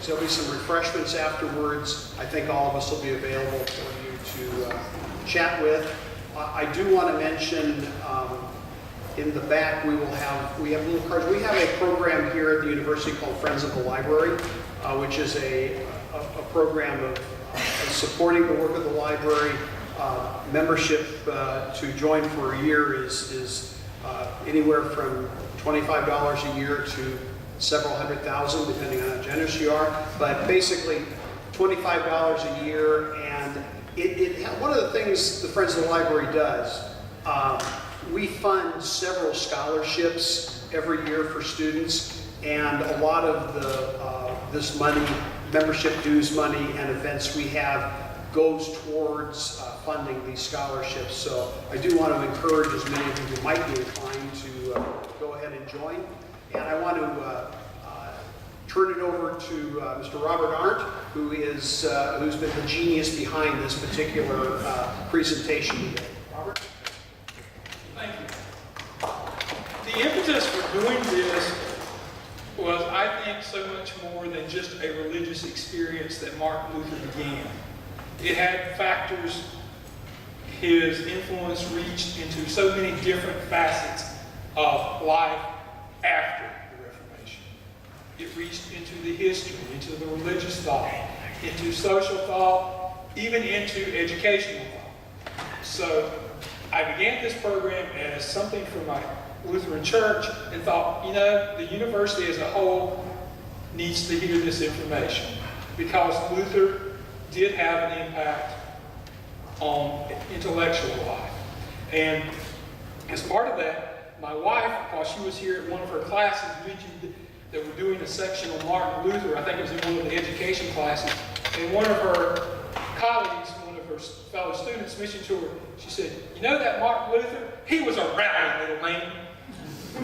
things. There'll be some refreshments afterwards. I think all of us will be available for you to chat with. I do want to mention in the back we have little cards. We have a program here at the university called Friends of the Library, which is a program of supporting the work of the library. Membership to join for a year is anywhere from $25 a year to several hundred thousand, depending on how generous you are. But basically, $25 a year, and one of the things the Friends of the Library does, we fund several scholarships every year for students, and a lot of this money, membership dues money and events we have, goes towards funding these scholarships. So I do want to encourage as many of you who might be inclined to go ahead and join. And I want to turn it over to Mr. Robert Arndt, who's been the genius behind this particular presentation today. Robert? Thank you. The impetus for doing this was, I think, so much more than just a religious experience that Martin Luther began. It had factors. His influence reached into so many different facets of life after the Reformation. It reached into the history, into the religious thought, into social thought, even into educational thought. So I began this program as something for my Lutheran Church and thought, you know, the university as a whole needs to hear this information, because Luther did have an impact on intellectual life. And as part of that, my wife, while she was here at one of her classes, mentioned that we're doing a section on Martin Luther. I think it was in one of the education classes. And one of her colleagues, one of her fellow students, mentioned to her, she said, you know that Martin Luther? He was a rowdy little man.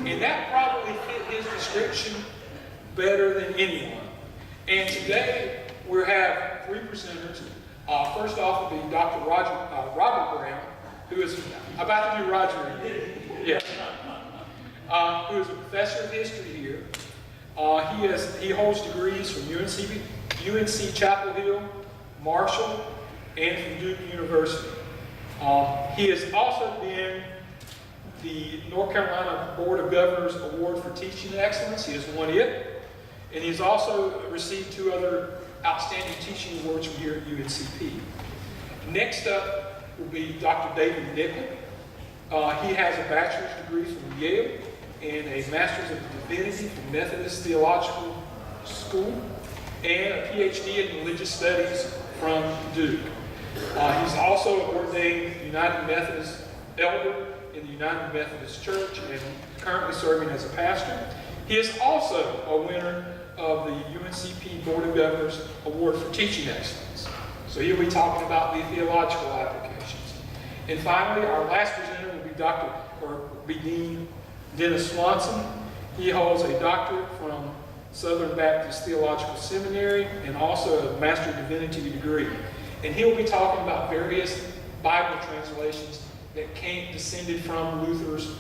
And that probably fit his description better than anyone. And today, we have three presenters. First off will be Dr. Robert Brown, who is about to do Roger again. Yeah. Who is a professor of history here. He holds degrees from UNC-Chapel Hill, Marshall, and from Duke University. He has also been the North Carolina Board of Governors Award for Teaching Excellence. He has won it. And he's also received 2 other outstanding teaching awards from here at UNCP. Next up will be Dr. David Nickel. He has a bachelor's degree from Yale and a master's of divinity from Methodist Theological School and a PhD in religious studies from Duke. He's also an ordained United Methodist elder in the United Methodist Church and currently serving as a pastor. He is also a winner of the UNCP Board of Governors Award for Teaching Excellence. So he'll be talking about the theological applications. And finally, our last presenter will be Dean Dennis Swanson. He holds a doctorate from Southern Baptist Theological Seminary and also a Master of Divinity degree. And he'll be talking about various Bible translations that descended from Luther's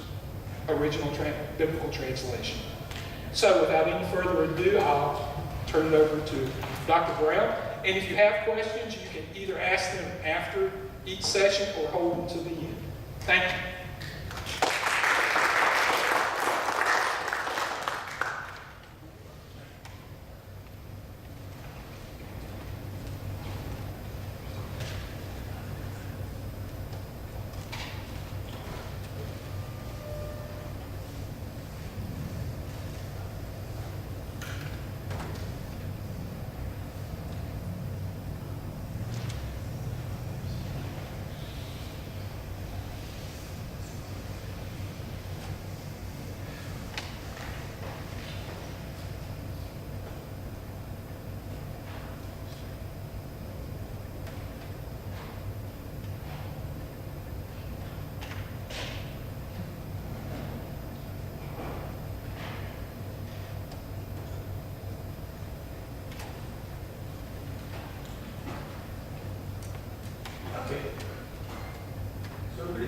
original biblical translation. So without any further ado, I'll turn it over to Dr. Brown. And if you have questions, you can either ask them after each session or hold them to the end. Thank you.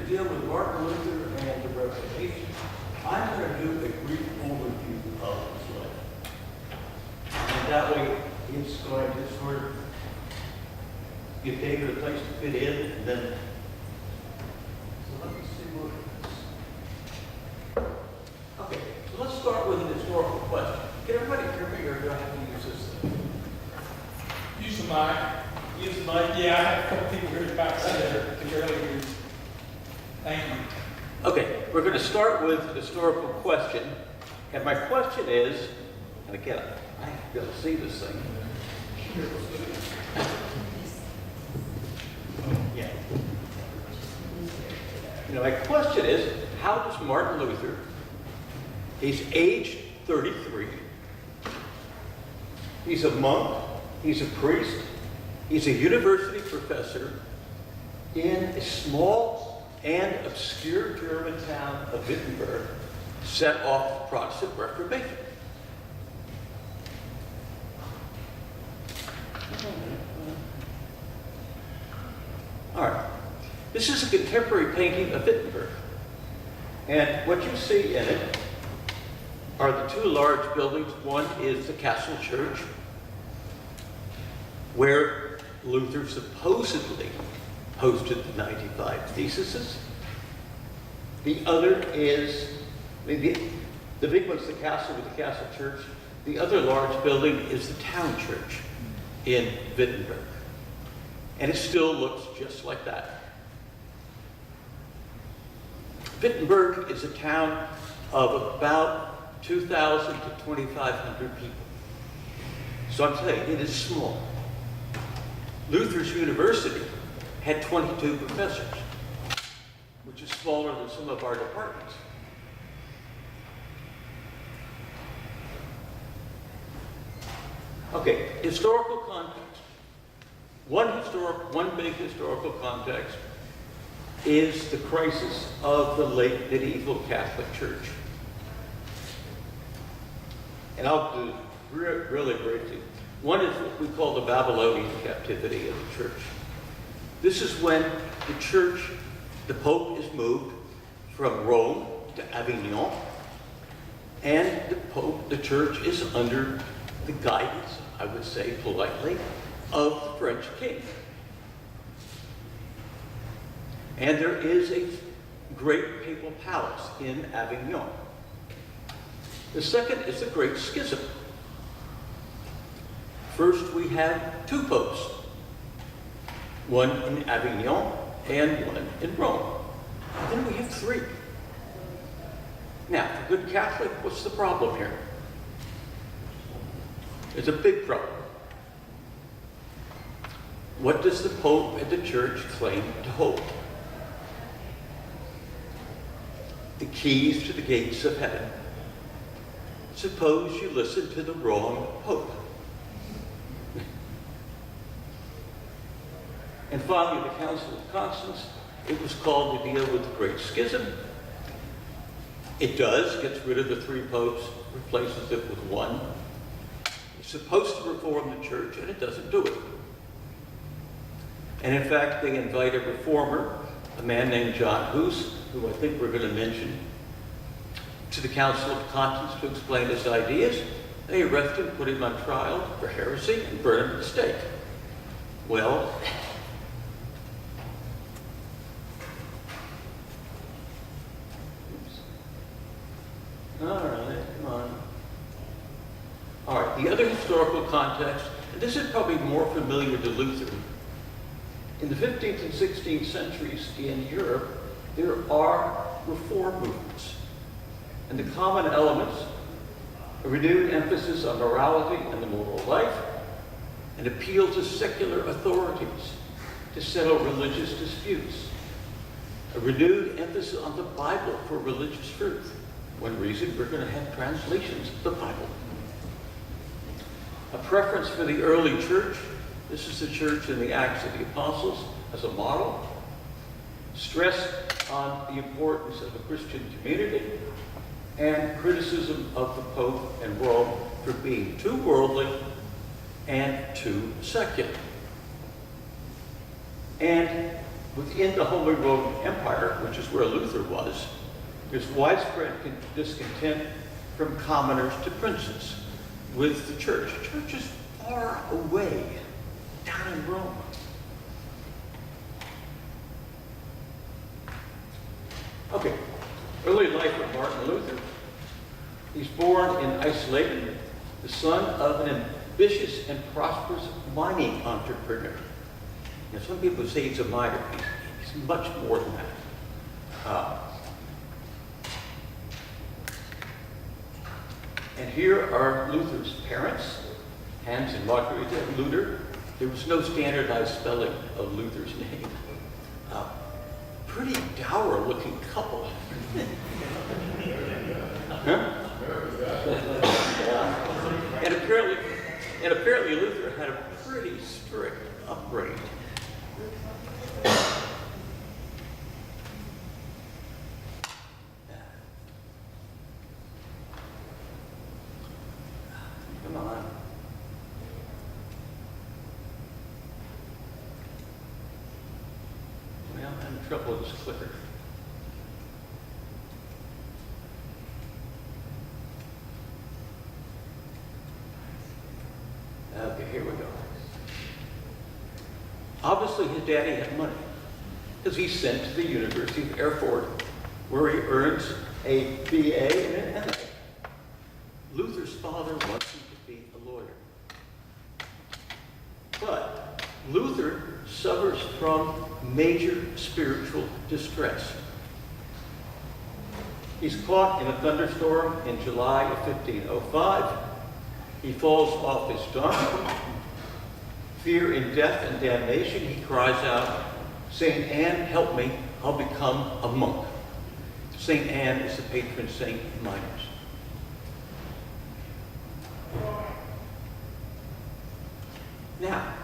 Deal with Martin Luther and the Reformation. I'm going to do a brief overview of this letter. And that way, in it's going to sort of give David a place to fit in, and then, so let me see what it is. Okay, so let's start with an historical question. Can everybody hear me, or do I have to use this thing? Use the mic. Use the mic? Yeah, I have a couple people here in the back seat that can barely hear you. Thank you. Okay, we're going to start with a historical question. And my question is, and again, I have to see this thing. Yeah. My question is, how does Martin Luther, he's aged 33, he's a monk, he's a priest, he's a university professor in a small and obscure German town of Wittenberg, set off the Protestant Reformation. All right. This is a contemporary painting of Wittenberg. And what you see in it are the two large buildings. One is the Castle Church, where Luther supposedly posted the 95 Theses. The other is, the big one's the castle with the Castle Church. The other large building is the town church in Wittenberg. And it still looks just like that. Wittenberg is a town of about 2,000 to 2,500 people. So I'm saying it is small. Luther's university had 22 professors, which is smaller than some of our departments. Okay, historical context. One big historical context is the crisis of the late medieval Catholic Church. And I'll do really briefly. One is what we call the Babylonian captivity of the church. This is when the church, the Pope is moved from Rome to Avignon, and the church is under the guidance, I would say politely, of the French king. And there is a great papal palace in Avignon. The second is the Great Schism. First, we have two popes, one in Avignon and one in Rome. Then we have three. Now, for good Catholic, what's the problem here? There's a big problem. What does the Pope and the Church claim to hold? The keys to the gates of heaven. Suppose you listen to the wrong Pope. And finally, the Council of Constance, it was called to deal with the Great Schism. It gets rid of the three popes, replaces it with one. It's supposed to reform the church, and it doesn't do it. And in fact, they invite a reformer, a man named John Hus, who I think we're going to mention, to the Council of Constance to explain his ideas. They arrest him, put him on trial for heresy, and burn him at the stake. Well, all right, come on. All right, the other historical context, and this is probably more familiar to Luther. In the 15th and 16th centuries in Europe, there are reform movements. And the common elements, a renewed emphasis on morality and the moral life, an appeal to secular authorities to settle religious disputes, a renewed emphasis on the Bible for religious truth. One reason we're going to have translations of the Bible. A preference for the early church. This is the church in the Acts of the Apostles as a model. Stress on the importance of a Christian community, and criticism of the Pope and Rome for being too worldly and too secular. And within the Holy Roman Empire, which is where Luther was, there's widespread discontent from commoners to princes with the church. The church is far away, down in Rome. Okay, early life of Martin Luther. He's born in Islanden, the son of an ambitious and prosperous mining entrepreneur. Now, some people say he's a miner. He's much more than that. And here are Luther's parents, Hans and Margarita Luther. There was no standardized spelling of Luther's name. Pretty dour-looking couple. Huh? And apparently Luther had a pretty strict upbringing. Come on. Well, I'm having trouble with this clicker. Okay, here we go. Obviously, his daddy had money because he's sent to the University of Erfurt, where he earns a BA and an MA. Luther's father wants him to be a lawyer. But Luther suffers from major spiritual distress. He's caught in a thunderstorm in July of 1505. He falls off his donkey. Fear in death and damnation, he cries out, "Saint Anne, help me, I'll become a monk." Saint Anne is the patron saint of miners. Now,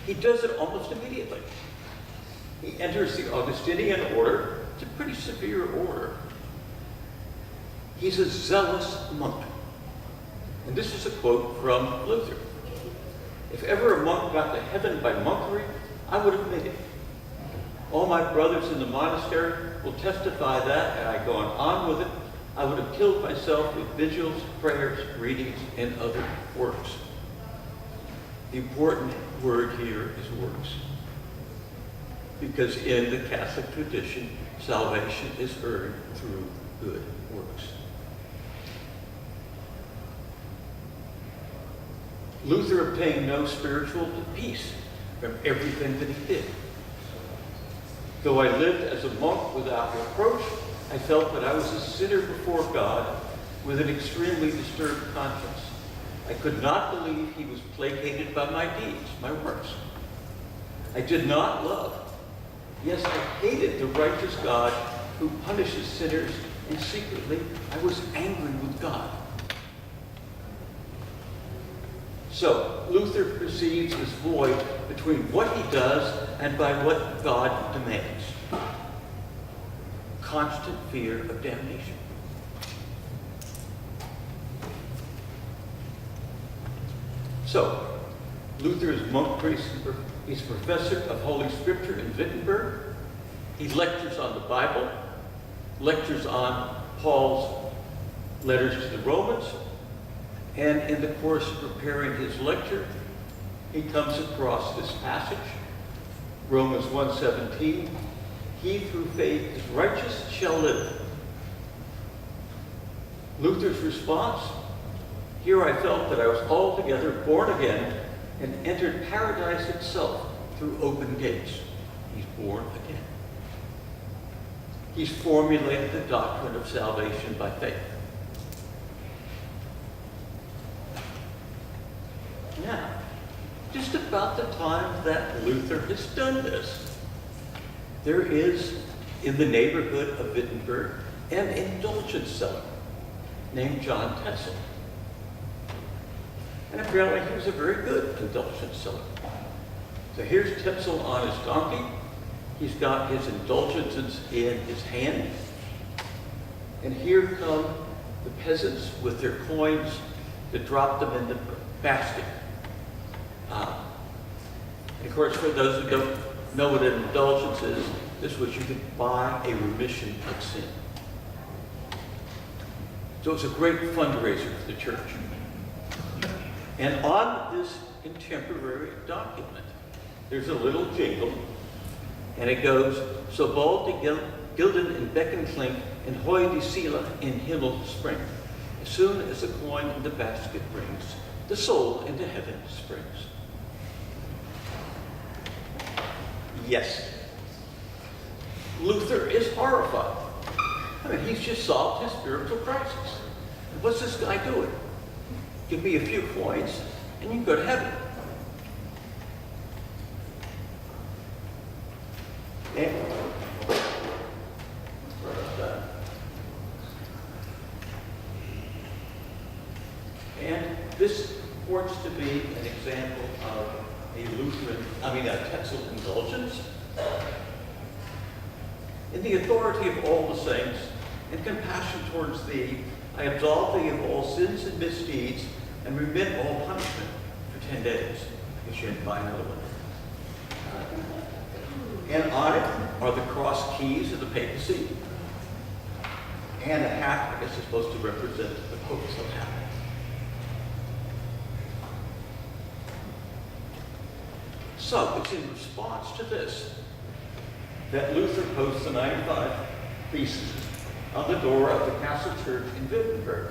he does it almost immediately. He enters the Augustinian order. It's a pretty severe order. He's a zealous monk. And this is a quote from Luther. "If ever a monk got to heaven by monkery, I would have made it. All my brothers in the monastery will testify that, had I gone on with it, I would have killed myself with vigils, prayers, readings, and other works." The important word here is works. Because in the Catholic tradition, salvation is earned through good works. Luther obtained no spiritual peace from everything that he did. "Though I lived as a monk without reproach, I felt that I was a sinner before God with an extremely disturbed conscience. I could not believe he was placated by my deeds, my works. I did not love. Yes, I hated the righteous God who punishes sinners, and secretly I was angry with God." So, Luther perceives this void between what he does and by what God demands. Constant fear of damnation. So, Luther is monk priest. He's professor of Holy Scripture in Wittenberg. He lectures on the Bible, lectures on Paul's letters to the Romans, and in the course of preparing his lecture, he comes across this passage, Romans 1:17, "He through faith is righteous shall live." Luther's response, "Here I felt that I was altogether born again and entered paradise itself through open gates." He's born again. He's formulated the doctrine of salvation by faith. Now, just about the time that Luther has done this, there is, in the neighborhood of Wittenberg, an indulgence seller named John Tetzel. And apparently he was a very good indulgence seller. So here's Tetzel on his donkey. He's got his indulgences in his hand. And here come the peasants with their coins to drop them in the basket. And of course, for those who don't know what an indulgence is, this was you could buy a remission of sin. So it's a great fundraiser for the church. And on this contemporary document, there's a little jingle, and it goes, Sobald de Gilden in Beckenklink and Hoy de Sila in Himmel spring. As soon as the coin in the basket brings, the soul into heaven springs. Yes, Luther is horrified. I mean, he's just solved his spiritual crisis. And what's this guy doing? Give me a few coins, and you can go to heaven. And this purports to be an example of a Tetzel indulgence in the authority of all the saints and compassion towards thee. I absolve thee of all sins and misdeeds and remit all punishment for 10 days. I guess you can buy another one. And on it are the cross keys of the papacy. And a hat, I guess, is supposed to represent the Pope's hat. So it's in response to this that Luther posts the 95 Theses on the door of the Castle Church in Wittenberg,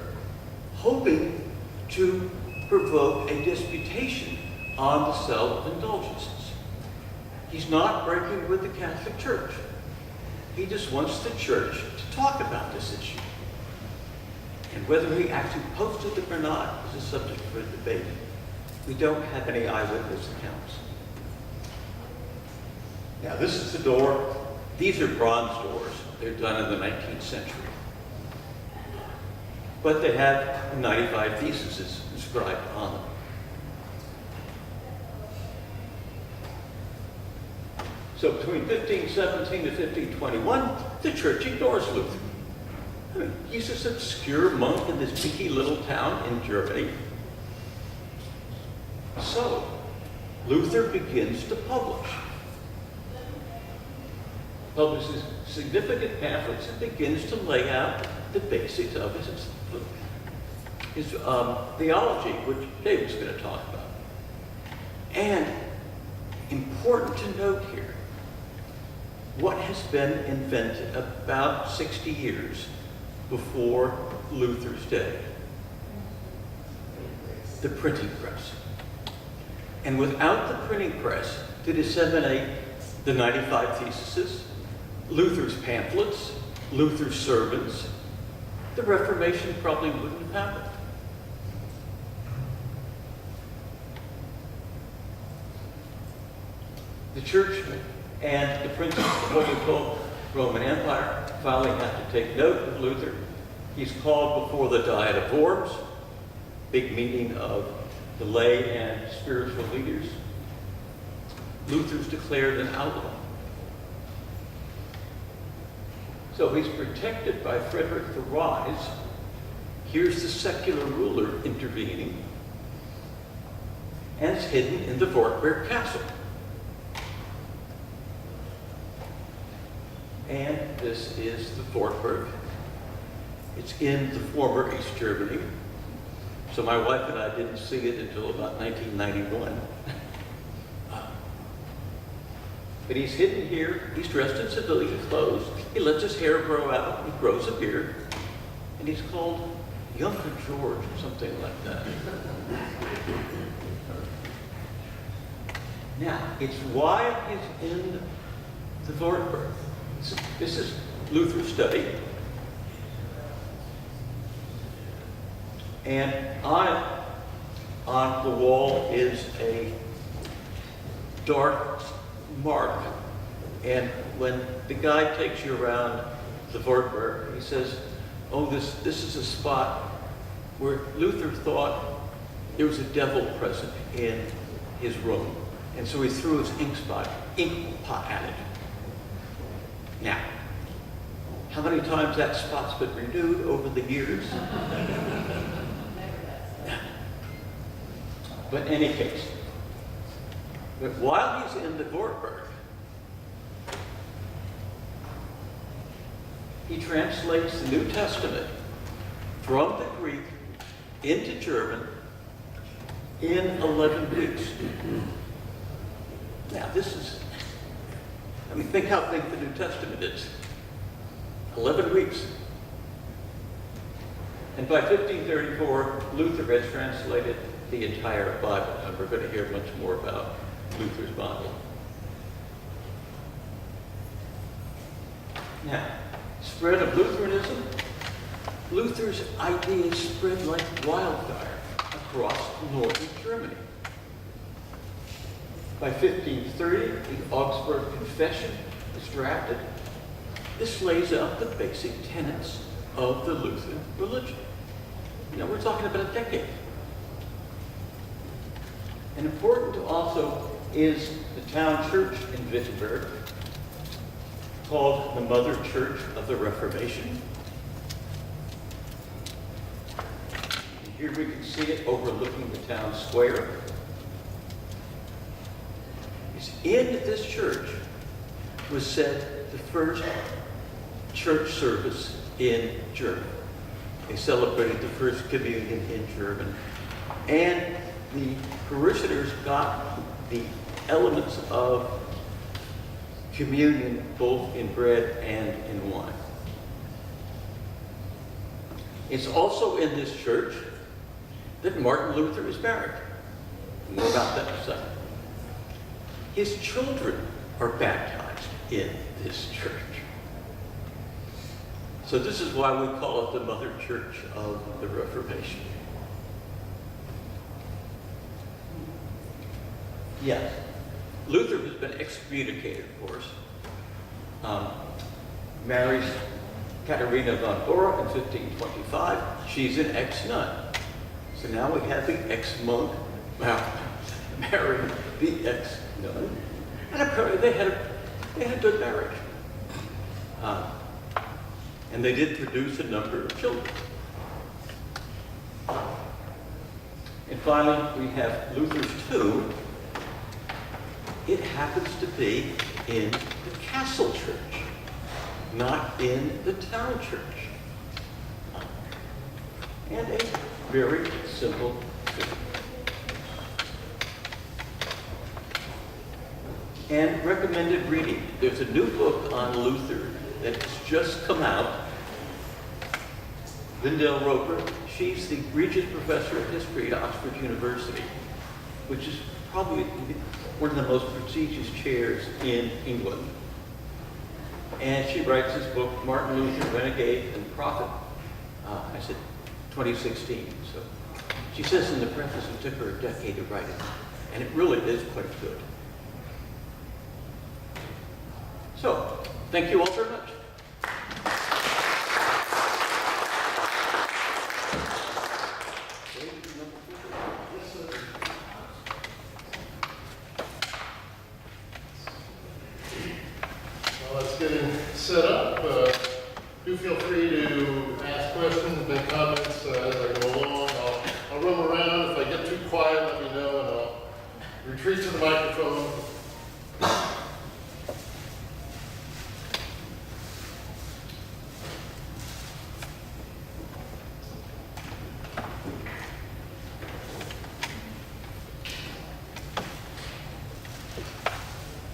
hoping to provoke a disputation on the sale of indulgences. He's not breaking with the Catholic Church. He just wants the Church to talk about this issue. And whether he actually posted them or not is a subject for debate. We don't have any eyewitness accounts. Now, this is the door. These are bronze doors. They're done in the 19th century. But they have 95 theses inscribed on them. So between 1517 and 1521, the church ignores Luther. I mean, he's this obscure monk in this dinky little town in Germany. So Luther begins to publishes significant pamphlets and begins to lay out the basics of his theology, which David's going to talk about. And important to note here, what has been invented about 60 years before Luther's day? The printing press. And without the printing press to disseminate the 95 Theses, Luther's pamphlets, Luther's sermons, the Reformation probably wouldn't have happened. The church and the princes of the Holy Roman Empire finally have to take note of Luther. He's called before the Diet of Worms, big meeting of the lay and spiritual leaders. Luther's declared an outlaw. So he's protected by Frederick the Wise. Here's the secular ruler intervening, and it's hidden in the Wartburg Castle. And this is the Wartburg. It's in the former East Germany. So my wife and I didn't see it until about 1991. But he's hidden here. He's dressed in civilian clothes. He lets his hair grow out. He grows a beard. And he's called Younger George or something like that. Now, it's why he's in the Wartburg. This is Luther's study. And on the wall is a dark mark. And when the guide takes you around the Wartburg, he says, oh, this is a spot where Luther thought there was a devil present in his room. And so he threw his ink pot at it. Now, how many times that spot's been renewed over the years? But in any case, but while he's in the Wartburg, he translates the New Testament from the Greek into German in 11 weeks. Now, this is, I mean, think how big the New Testament is. 11 weeks. And by 1534, Luther had translated the entire Bible, and we're going to hear much more about Luther's Bible. Now, spread of Lutheranism. Luther's ideas spread like wildfire across northern Germany. By 1530, the Augsburg Confession is drafted. This lays out the basic tenets of the Lutheran religion. You know, we're talking about a decade. And important also is the town church in Wittenberg, called the Mother Church of the Reformation. And here we can see it overlooking the town square. In this church was said the first church service in German. They celebrated the first communion in German. And the parishioners got the elements of communion both in bread and in wine. It's also in this church that Martin Luther is married. More about that in a second. His children are baptized in this church. So this is why we call it the Mother Church of the Reformation. Yes, Luther has been excommunicated, of course. Marries Katharina von Bora in 1525. She's an ex-nun. So now we have the ex-monk marrying the ex-nun. And apparently they had a good marriage. And they did produce a number of children. And finally, we have Luther's tomb. It happens to be in the castle church, not in the town church. And a very simple tomb. And recommended reading. There's a new book on Luther that has just come out. Lindell Roper, she's the Regent Professor of History at Oxford University, which is probably one of the most prestigious chairs in England. And she writes this book, Martin Luther, Renegade and Prophet. I said 2016. So she says in the preface it took her a decade to write it. And it really is quite good. So, thank you all very much. Well, let's get it set up. Do feel free to ask questions, make comments as I go along. I'll roam around. If I get too quiet, let me know, and I'll retreat to the microphone.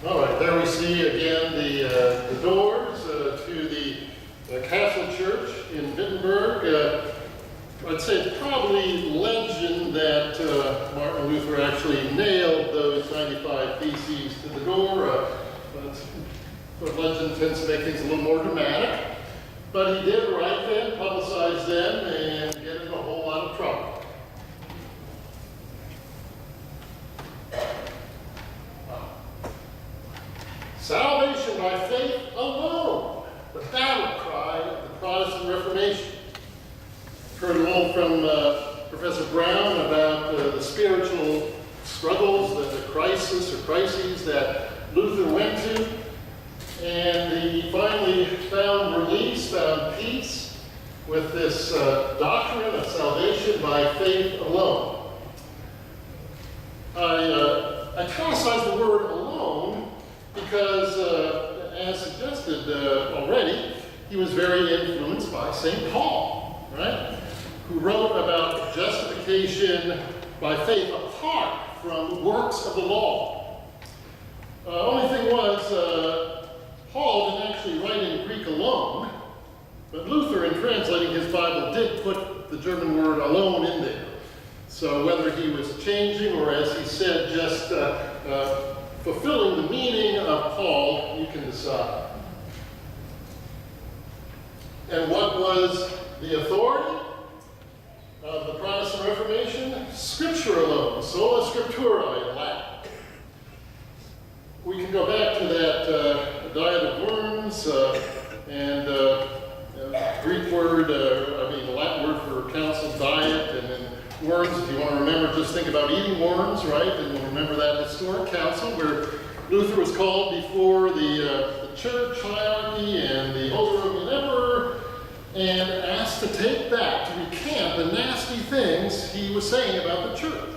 All right, there we see again the doors to the Castle Church in Wittenberg. I'd say it's probably legend that Martin Luther actually nailed those 95 theses to the door. But legend tends to make things a little more dramatic. But he did write them, publicize them, and get in a whole lot of trouble. Salvation by faith alone, the battle cry of the Protestant Reformation. Heard a little from Professor Brown about the spiritual struggles, the crises that Luther went to, and he finally found release, found peace with this doctrine of salvation by faith alone. I italicize the word alone because, as suggested already, he was very influenced by St. Paul, right? Who wrote about justification by faith apart from works of the law. Only thing was, Paul didn't actually write in Greek alone, but Luther, in translating his Bible, did put the German word alone in there. So whether he was changing or, as he said, just fulfilling the meaning of Paul, you can decide. And what was the authority of the Protestant Reformation? Scripture alone, sola scriptura in Latin. We can go back to that diet of worms and Greek word, the Latin word for council, diet, and then worms. If you want to remember, just think about eating worms, right? And remember that historic council where Luther was called before the church hierarchy and the Holy Roman Emperor and asked to take back, to recant the nasty things he was saying about the church.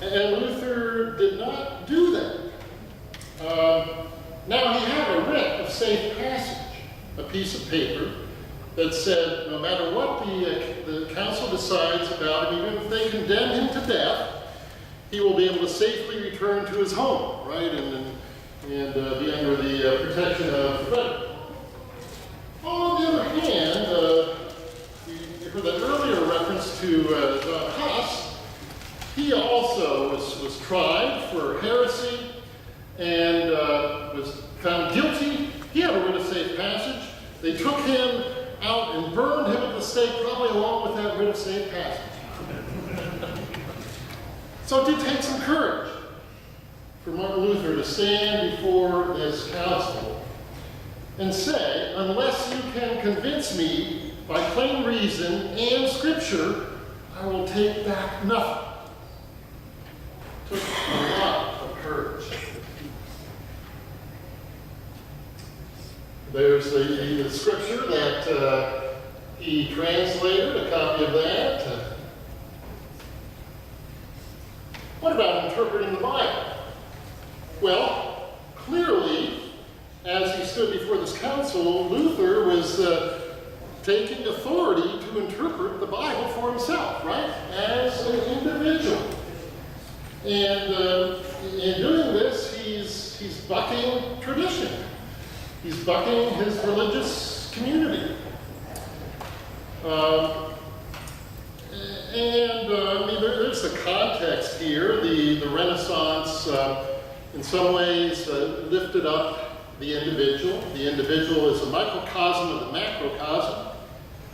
And Luther did not do that. Now he had a writ of safe passage, a piece of paper that said no matter what the council decides about him, even if they condemn him to death, he will be able to safely return to his home, right, and be under the protection of the federal. On the other hand, you heard that earlier reference to John Huss. He also was tried for heresy and was found guilty. He had a writ of safe passage. They took him out and burned him at the stake, probably along with that writ of safe passage. So it did take some courage for Martin Luther to stand before this council and say, unless you can convince me by plain reason and scripture, I will take back nothing. It took a lot of courage. There's the scripture that he translated, a copy of that. What about interpreting the Bible? Well, clearly, as he stood before this council, Luther was taking authority to interpret the Bible for himself, right? As an individual. And in doing this, he's bucking tradition. He's bucking his religious community. There's the context here. The Renaissance, in some ways, lifted up the individual. The individual is a microcosm of the macrocosm.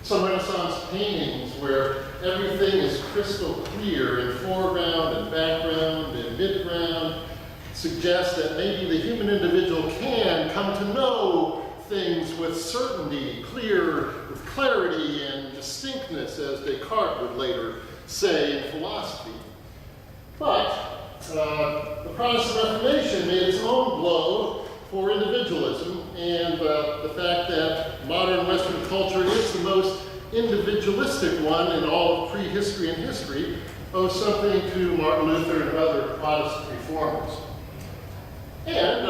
Some Renaissance paintings where everything is crystal clear in foreground and background and midground suggest that maybe the human individual can come to know things with certainty, with clarity and distinctness, as Descartes would later say in philosophy. But the Protestant Reformation made its own blow for individualism, and the fact that modern Western culture is the most individualistic one in all of prehistory and history owes something to Martin Luther and other Protestant reformers. And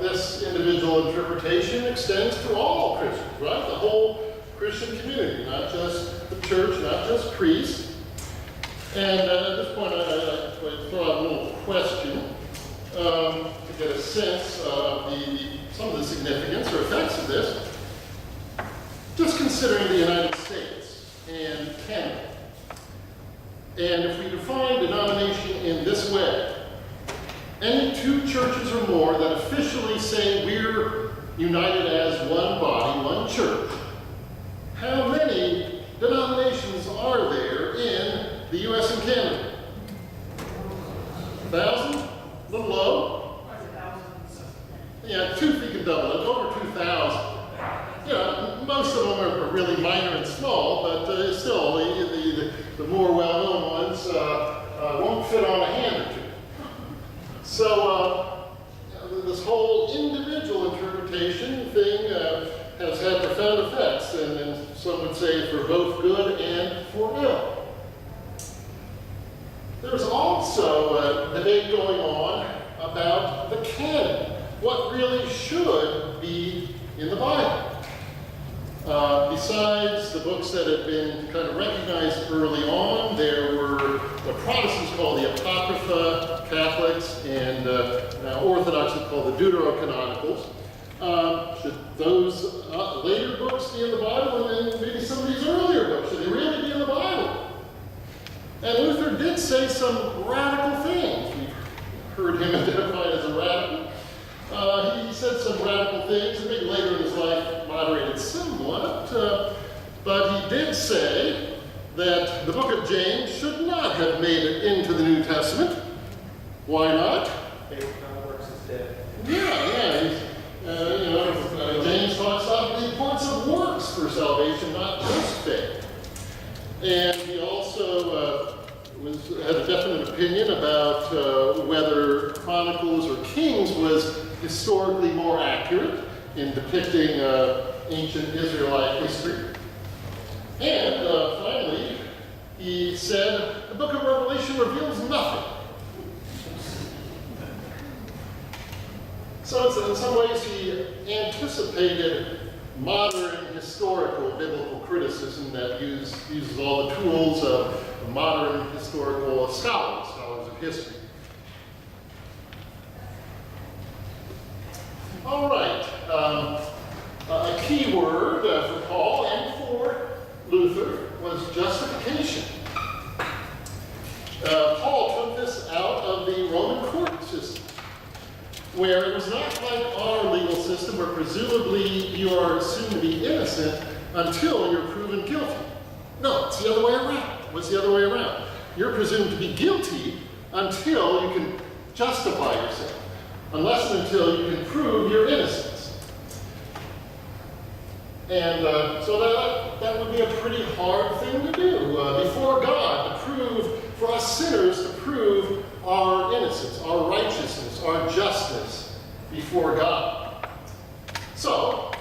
this individual interpretation extends to all Christians, right? The whole Christian community, not just the church, not just priests. And at this point, I'd throw out a little question to get a sense of some of the significance or effects of this. Just considering the United States and Canada. And if we define denomination in this way, any two churches or more that officially say we're united as one body, one church, how many denominations are there in the U.S. and Canada? 1,000? A little low? Yeah, you can double it, over 2,000. Most of them are really minor and small, but still, the more well-known ones won't fit on a hand or two. So, this whole individual interpretation thing has had profound effects, and some would say for both good and for ill. There's also a debate going on about the canon, what really should be in the Bible. Besides the books that had been kind of recognized early on, there were what Protestants call the Apocrypha, Catholics, and Orthodox would call the Deuterocanonicals. Should those later books be in the Bible, and then maybe some of these earlier books, should they really be in the Bible? And Luther did say some radical things. We've heard him identified as a radical. He said some radical things, and maybe later in his life moderated somewhat, but he did say that the book of James should not have made it into the New Testament. Why not? Faith without works is dead. Yeah. James talks about the importance of works for salvation, not just faith. And he also had a definite opinion about whether Chronicles or Kings was historically more accurate in depicting ancient Israelite history. And finally, he said the book of Revelation reveals nothing. So in some ways, he anticipated modern historical biblical criticism that uses all the tools of modern historical scholars of history. All right, a key word for Paul and for Luther was justification. Paul took this out of the Roman court system, where it was not like our legal system where presumably you are assumed to be innocent until you're proven guilty. No, it's the other way around. What's the other way around? You're presumed to be guilty until you can justify yourself, unless and until you can prove your innocence. And so that would be a pretty hard thing to do before God, to prove, for us sinners, to prove our innocence, our righteousness, our justice before God. So,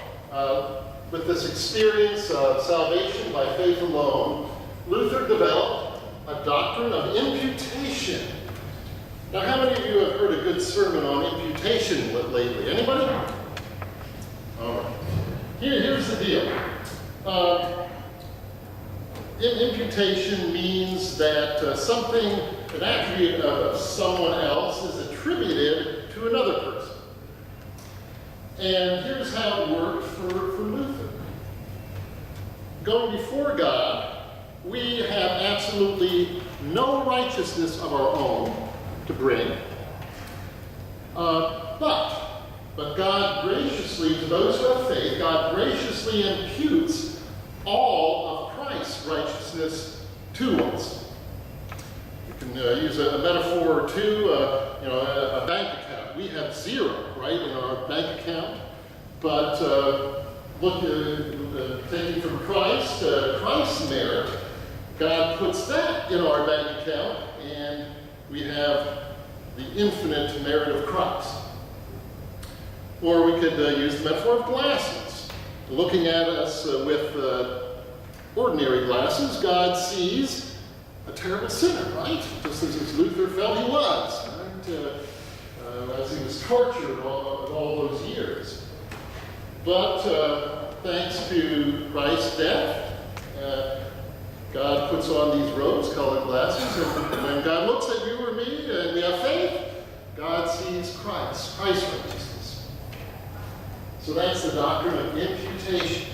with this experience of salvation by faith alone, Luther developed a doctrine of imputation. Now, how many of you have heard a good sermon on imputation lately? Anybody? All right. Here's the deal. Imputation means that something, an attribute of someone else is attributed to another person. And here's how it worked for Luther. Going before God, we have absolutely no righteousness of our own to bring. But God graciously, to those who have faith, God graciously imputes all of Christ's righteousness to us. You can use a metaphor or two, a bank account. We have zero, right, in our bank account. But taking from Christ, Christ's merit, God puts that in our bank account, and we have the infinite merit of Christ. Or we could use the metaphor of glasses. Looking at us with ordinary glasses, God sees a terrible sinner, right? Just as Luther felt he was, right? As he was tortured all those years. But thanks to Christ's death, God puts on these rose-colored glasses, and when God looks at you or me and we have faith, God sees Christ's righteousness. So that's the doctrine of imputation.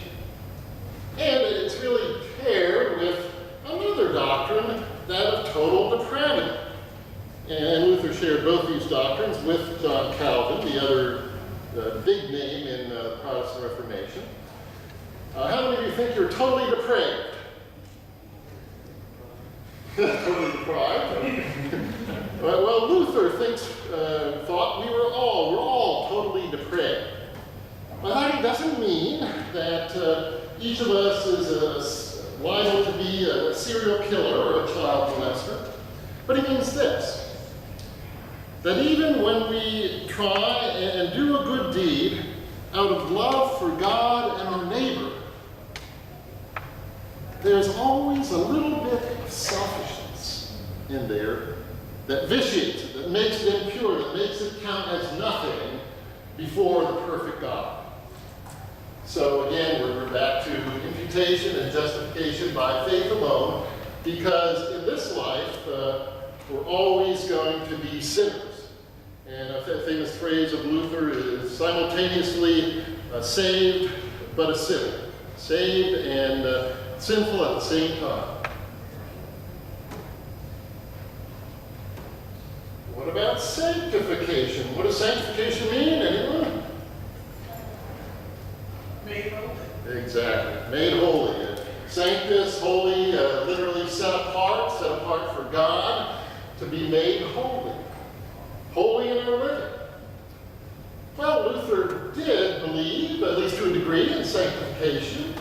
And it's really paired with another doctrine, that of total depravity. And Luther shared both these doctrines with John Calvin, the other big name in the Protestant Reformation. How many of you think you're totally depraved? Totally deprived. Well, Luther thought we're all totally depraved. But that doesn't mean that each of us is liable to be a serial killer or a child molester. But it means this, that even when we try and do a good deed out of love for God and our neighbor, there's always a little bit of selfishness in there that vitiates it, that makes it impure, that makes it count as nothing before the perfect God. So again, we're back to imputation and justification by faith alone, because in this life, we're always going to be sinners. And a famous phrase of Luther is simultaneously saved but a sinner. Saved and sinful at the same time. What about sanctification? What does sanctification mean? Anyone? Made holy. Exactly. Made holy. Sanctus, holy, literally set apart for God, to be made holy. Holy in our living. Well, Luther did believe, at least to a degree, in sanctification.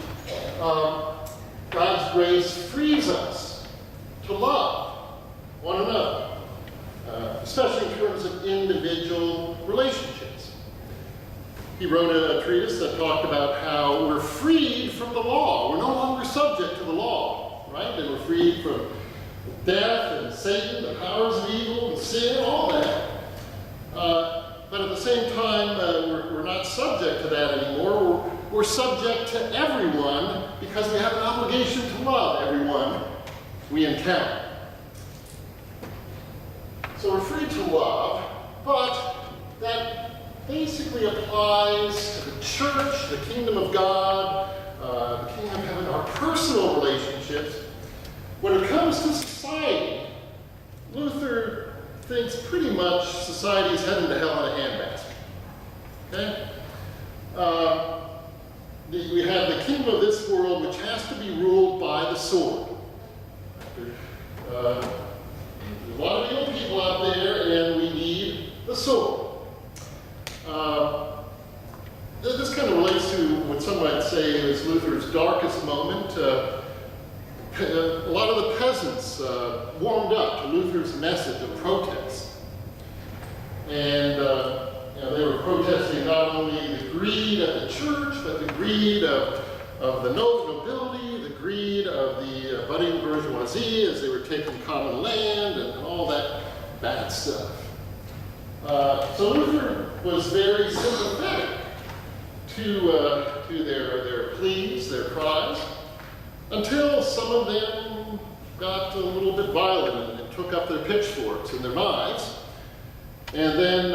God's grace frees us to love one another, especially in terms of individual relationships. He wrote a treatise that talked about how we're freed from the law. We're no longer subject to the law, right? And we're freed from death and Satan, the powers of evil and sin, all that. But at the same time, we're not subject to that anymore. We're subject to everyone because we have an obligation to love everyone we encounter. So we're free to love, but that basically applies to the church, the kingdom of God, the kingdom of heaven, our personal relationships. When it comes to society, Luther thinks pretty much society is heading to hell in a handbasket. Okay? We have the kingdom of this world, which has to be ruled by the sword. There's a lot of evil people out there, and we need the sword. This kind of relates to what some might say is Luther's darkest moment. A lot of the peasants warmed up to Luther's message of protest. And they were protesting not only the greed of the church, but the greed of the nobility, the greed of the budding bourgeoisie as they were taking common land and all that bad stuff. So Luther was very sympathetic to their pleas, their cries, until some of them got a little bit violent and took up their pitchforks and their knives. And then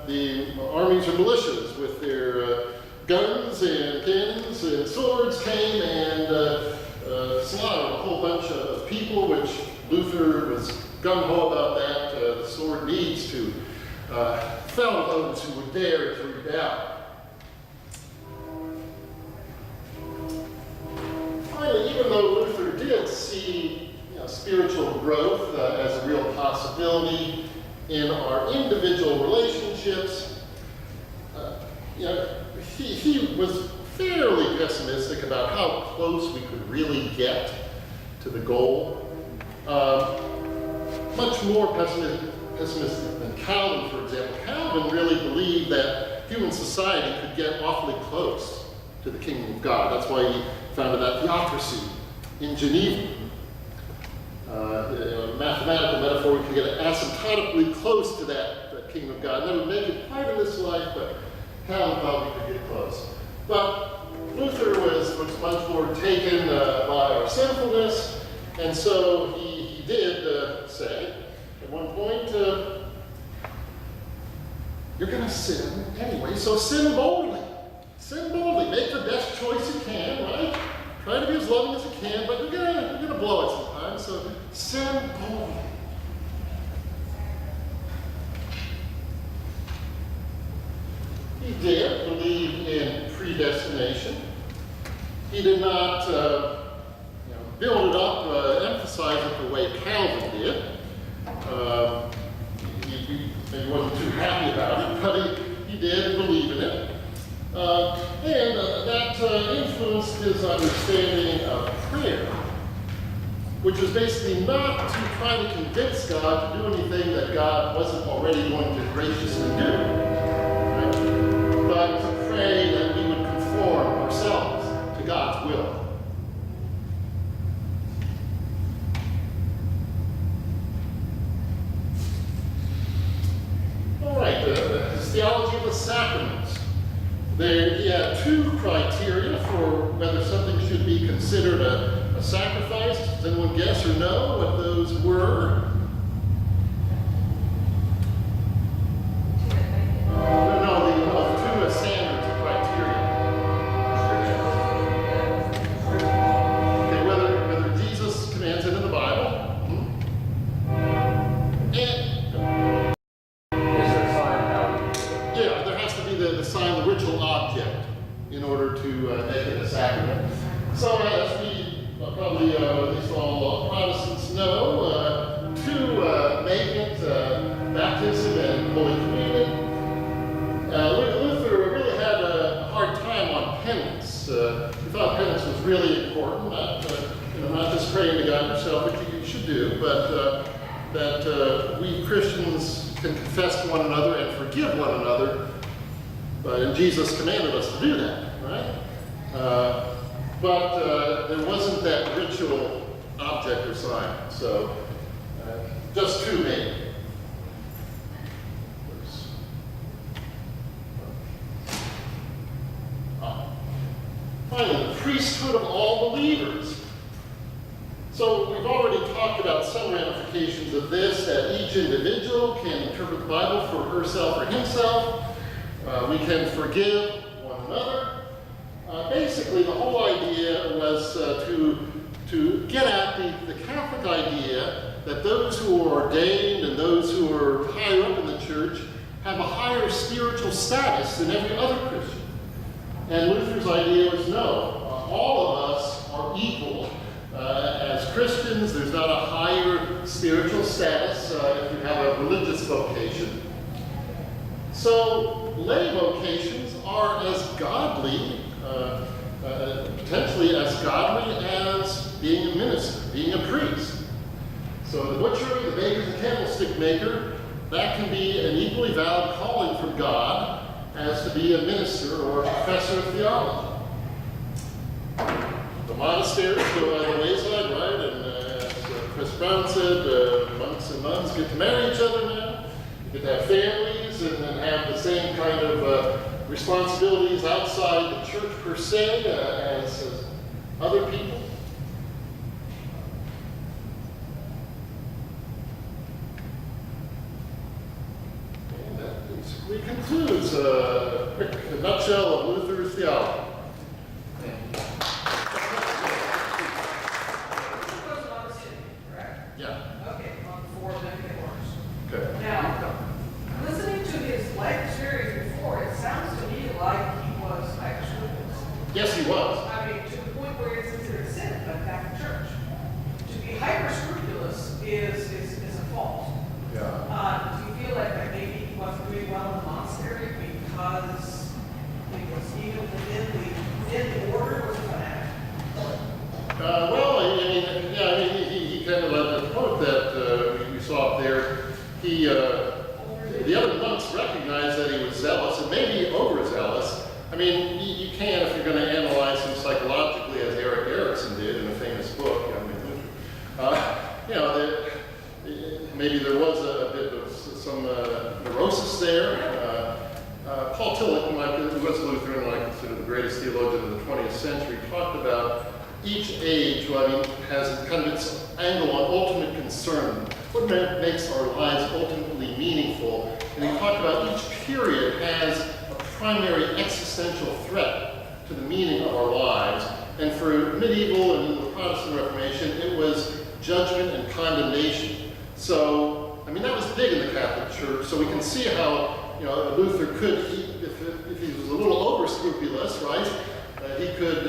the armies or militias with their guns and cannons and swords came and slaughtered a whole bunch of people, which Luther was gung-ho about that. The sword needs to fell those who would dare to rebel. Finally, even though Luther did see spiritual growth as a real possibility in our individual relationships, he was fairly pessimistic about how close we could really get to the goal. Much more pessimistic than Calvin, for example. Calvin really believed that human society could get awfully close to the kingdom of God. That's why he founded that theocracy in Geneva. A mathematical metaphor, we could get asymptotically close to that kingdom of God. Never make it quite in this life, but Calvin thought we could get close. But Luther was much more taken by our sinfulness, and so he did say, at one point, you're going to sin anyway, so sin boldly. Sin boldly. Make the best choice you can, right? Try to be as loving as you can, but you're gonna blow it sometimes, so sin boldly. He did believe in predestination. He did not build it up, emphasize it the way Calvin did. He wasn't too happy about it, but he did believe in it. And that influenced his understanding of prayer, which was basically not to try to convince God to do anything that God wasn't already going to graciously do, right? But to pray that we would conform ourselves to God's will. All right, his theology of the sacraments. He had two criteria for whether something should be considered a sacrifice. Does anyone guess or know what those were? No, the two standards of criteria. Okay, whether Jesus commands it in the Bible, and Is there a sign how? yeah, there has to be the sign, the ritual object, in order to make it a sacrament. So as we probably, at least all Protestants know, to make it baptism and Holy Communion. Luther really had a hard time on penance. He thought penance was really important, not just praying to God yourself, which you should do, but that we Christians can confess to one another and forgive one another. And Jesus commanded us to do that, right? But there wasn't that ritual object or sign, so just two maybe. Finally, the priesthood of all believers. So we've already talked about some ramifications of this, that each individual can interpret the Bible for herself or himself. We can forgive one another. Basically, the whole idea was to get at the Catholic idea that those who are ordained and those who are higher up in the church have a higher spiritual status than every other Christian. And Luther's idea was no, all of us are equal. As Christians, there's not a higher spiritual status if you have a religious vocation. So lay vocations are as godly, potentially as godly as being a minister, being a priest. So the butcher, the baker, the candlestick maker, that can be an equally valid calling from God as to be a minister or a professor of theology. The monasteries go by the wayside, right? And as Chris Brown said, monks and nuns get to marry each other now. You get to have families and then have the same kind of responsibilities outside the church per se as other people. And that basically concludes a quick nutshell of Luther's theology. Okay. Now, listening to his life series before, it sounds to me like he was actually, Yes, he was. I mean, to the point where it's considered sin by the Catholic Church. To be hyper-scrupulous is a fault. Yeah. Do you feel like that maybe he wasn't doing well in the monastery because he was even within the order was a fanatic? Well, he kind of let the quote that we saw up there. The other monks recognized that he was zealous, and maybe overzealous. I mean, you can, if you're going to analyze him psychologically, as Eric Erickson did in a famous book, maybe there was a bit of some neurosis there. Paul Tillich, who was Lutheran, and I consider the greatest theologian of the 20th century, talked about each age, has kind of its angle on ultimate concern. What makes our lives ultimately meaningful? And he talked about each period has a primary existential threat to the meaning of our lives. And for medieval and the Protestant Reformation, it was judgment and condemnation. So, that was big in the Catholic Church. So we can see how, Luther could, if he was a little over-scrupulous, right, he could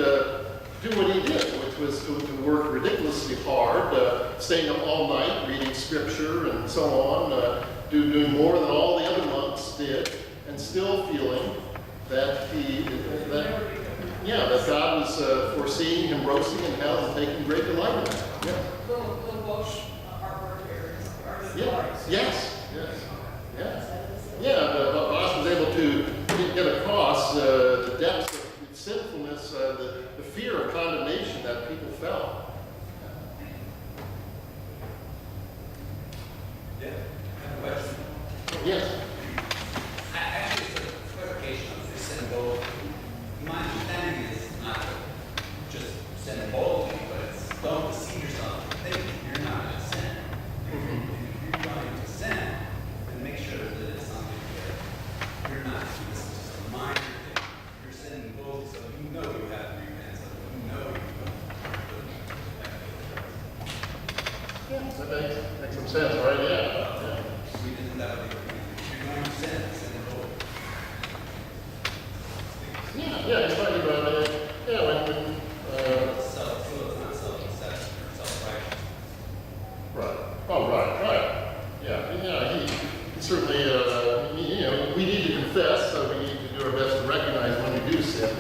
do what he did, which was to work ridiculously hard, staying up all night, reading scripture and so on, doing more than all the other monks did, and still feeling that that God was foreseeing him roasting in hell and taking great delight in that. Yeah. Little Welsh artwork areas, artist Yeah. lives. Yes. But Bosch was able to get across the depths of sinfulness, the fear of condemnation that people felt. Yeah, I have a question. Yes. Actually, it's a clarification of the symbol not. This is just a minor thing. You're sinning both, so you know you have to repent. So you know you Yeah, that makes some sense, right? Yeah. we didn't that way. If you're going to sin both. Yeah, it's funny about it. Yeah, when So it's not self-deception or self-righteous. right. Oh, right. Yeah, he certainly, we need to confess, so we need to do our best to recognize when we do sin.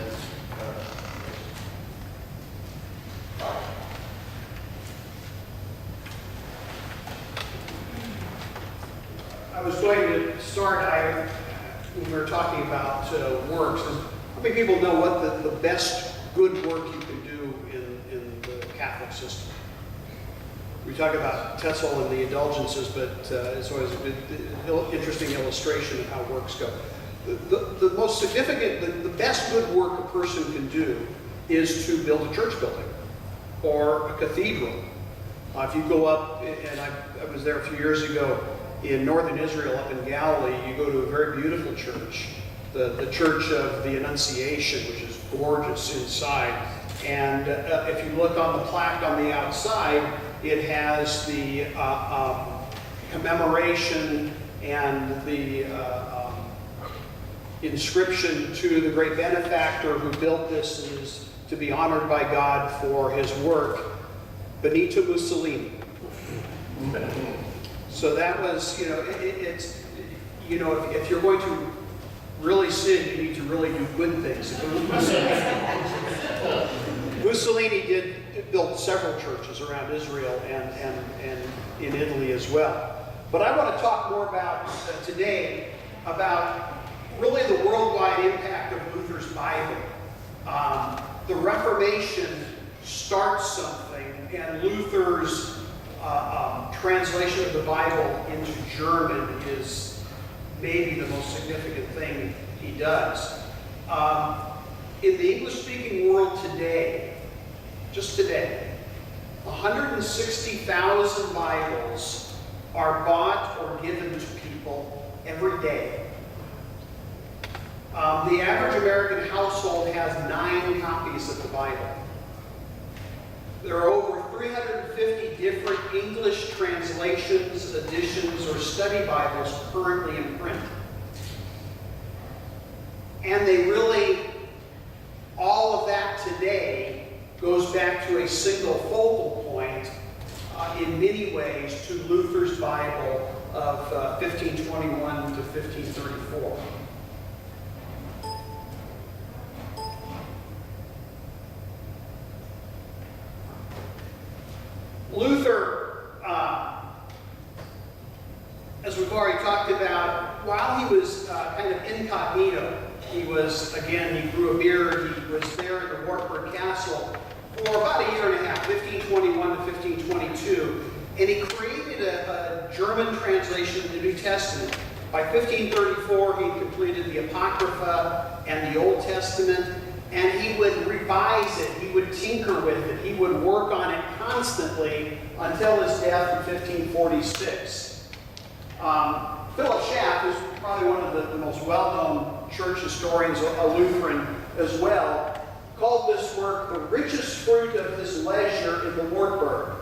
I was going to start, when we were talking about works, and how many people know what the best good work you can do in the Catholic system? We talk about Tetzel and the indulgences, but it's always an interesting illustration of how works go. The most significant, the best good work a person can do is to build a church building or a cathedral. If you go up, and I was there a few years ago in northern Israel, up in Galilee, you go to a very beautiful church, the Church of the Annunciation, which is gorgeous inside. And if you look on the plaque on the outside, it has the commemoration and the inscription to the great benefactor who built this and is to be honored by God for his work, Benito Mussolini. So that was, it's, if you're going to really sin, you need to really do good things. Mussolini built several churches around Israel and in Italy as well. But I want to talk more about today about really the worldwide impact of Luther's Bible. The Reformation starts something, and Luther's translation of the Bible into German is maybe the most significant thing he does. In the English-speaking world today, just today, 160,000 Bibles are bought or given to people every day. The average American household has 9 copies of the Bible. There are over 350 different English translations, editions, or study Bibles currently in print. And they really, all of that today goes back to a single focal point in many ways to Luther's Bible of 1521 to 1534. Luther, as we've already talked about, while he was kind of incognito, he was, again, he grew a beard, he was there in the Wartburg Castle for about a year and a half, 1521 to 1522, and he created a German translation of the New Testament. By 1534, he completed the Apocrypha and the Old Testament, and he would revise it, he would tinker with it, he would work on it constantly until his death in 1546. Philip Schaff, who's probably one of the most well-known church historians, a Lutheran as well, called this work the richest fruit of his leisure in the Wartburg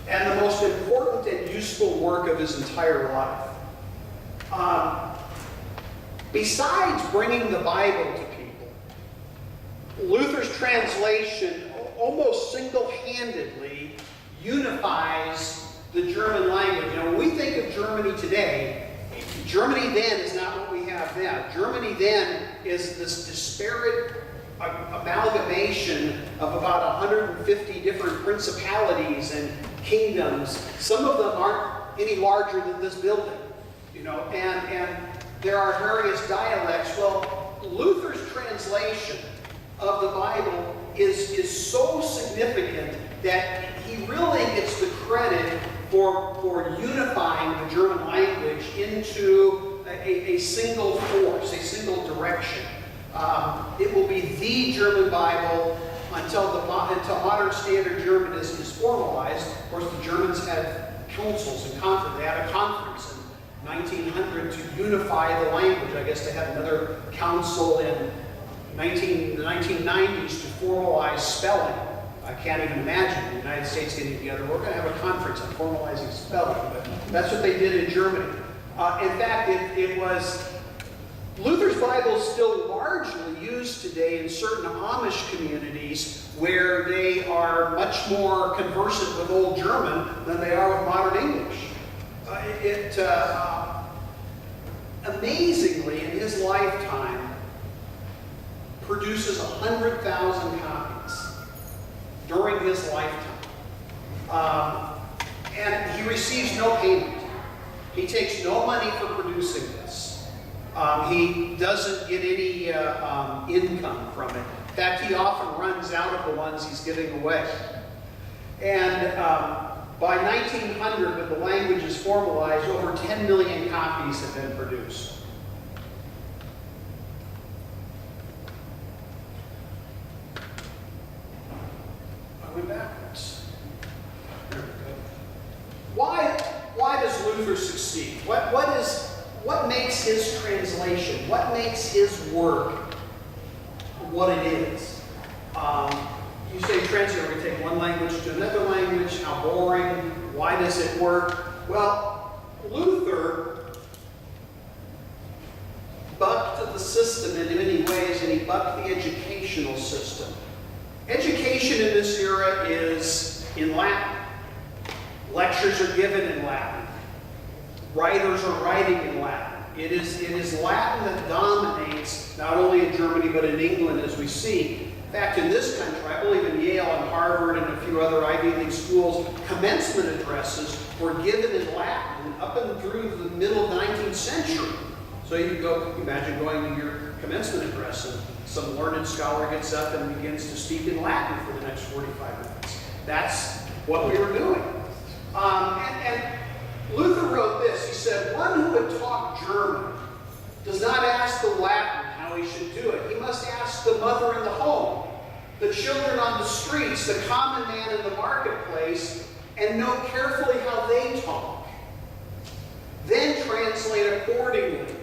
and the most important and useful work of his entire life. Besides bringing the Bible to people, Luther's translation almost single-handedly unifies the German language. Now, when we think of Germany today, Germany then is not what we have now. Germany then is this disparate amalgamation of about 150 different principalities and kingdoms. Some of them aren't any larger than this building, and there are various dialects. Well, Luther's translation of the Bible is so significant that he really gets the credit for unifying the German language into a single force, a single direction. It will be the German Bible until modern standard German is formalized. Of course, the Germans had councils and conferences. They had a conference in 1900 to unify the language. I guess they had another council in the 1990s to formalize spelling. I can't even imagine the United States getting together. We're going to have a conference on formalizing spelling, but that's what they did in Germany. In fact, it was Luther's Bible is still largely used today in certain Amish communities where they are much more conversant with Old German than they are with modern English. Amazingly, in his lifetime, produces 100,000 copies during his lifetime. And he receives no payment. He takes no money for producing this. He doesn't get any income from it. In fact, he often runs out of the ones he's giving away. And by 1900, when the language is formalized, over 10 million copies have been produced. I went backwards. There we go. Why does Luther succeed? What makes his translation? What makes his work what it is? You say translate, we take one language to another language, how boring, why does it work? Well, Luther bucked the system in many ways, and he bucked the educational system. Education in this era is in Latin. Lectures are given in Latin. Writers are writing in Latin. It is Latin that dominates not only in Germany but in England, as we see. In fact, in this country, I believe in Yale and Harvard and a few other Ivy League schools, commencement addresses were given in Latin up and through the middle of the 19th century. So you go, imagine going to your commencement address and some learned scholar gets up and begins to speak in Latin for the next 45 minutes. That's what we were doing. And Luther wrote this. He said, "One who would talk German does not ask the Latin how he should do it. He must ask the mother in the home, the children on the streets, the common man in the marketplace, and know carefully how they talk. Then translate accordingly.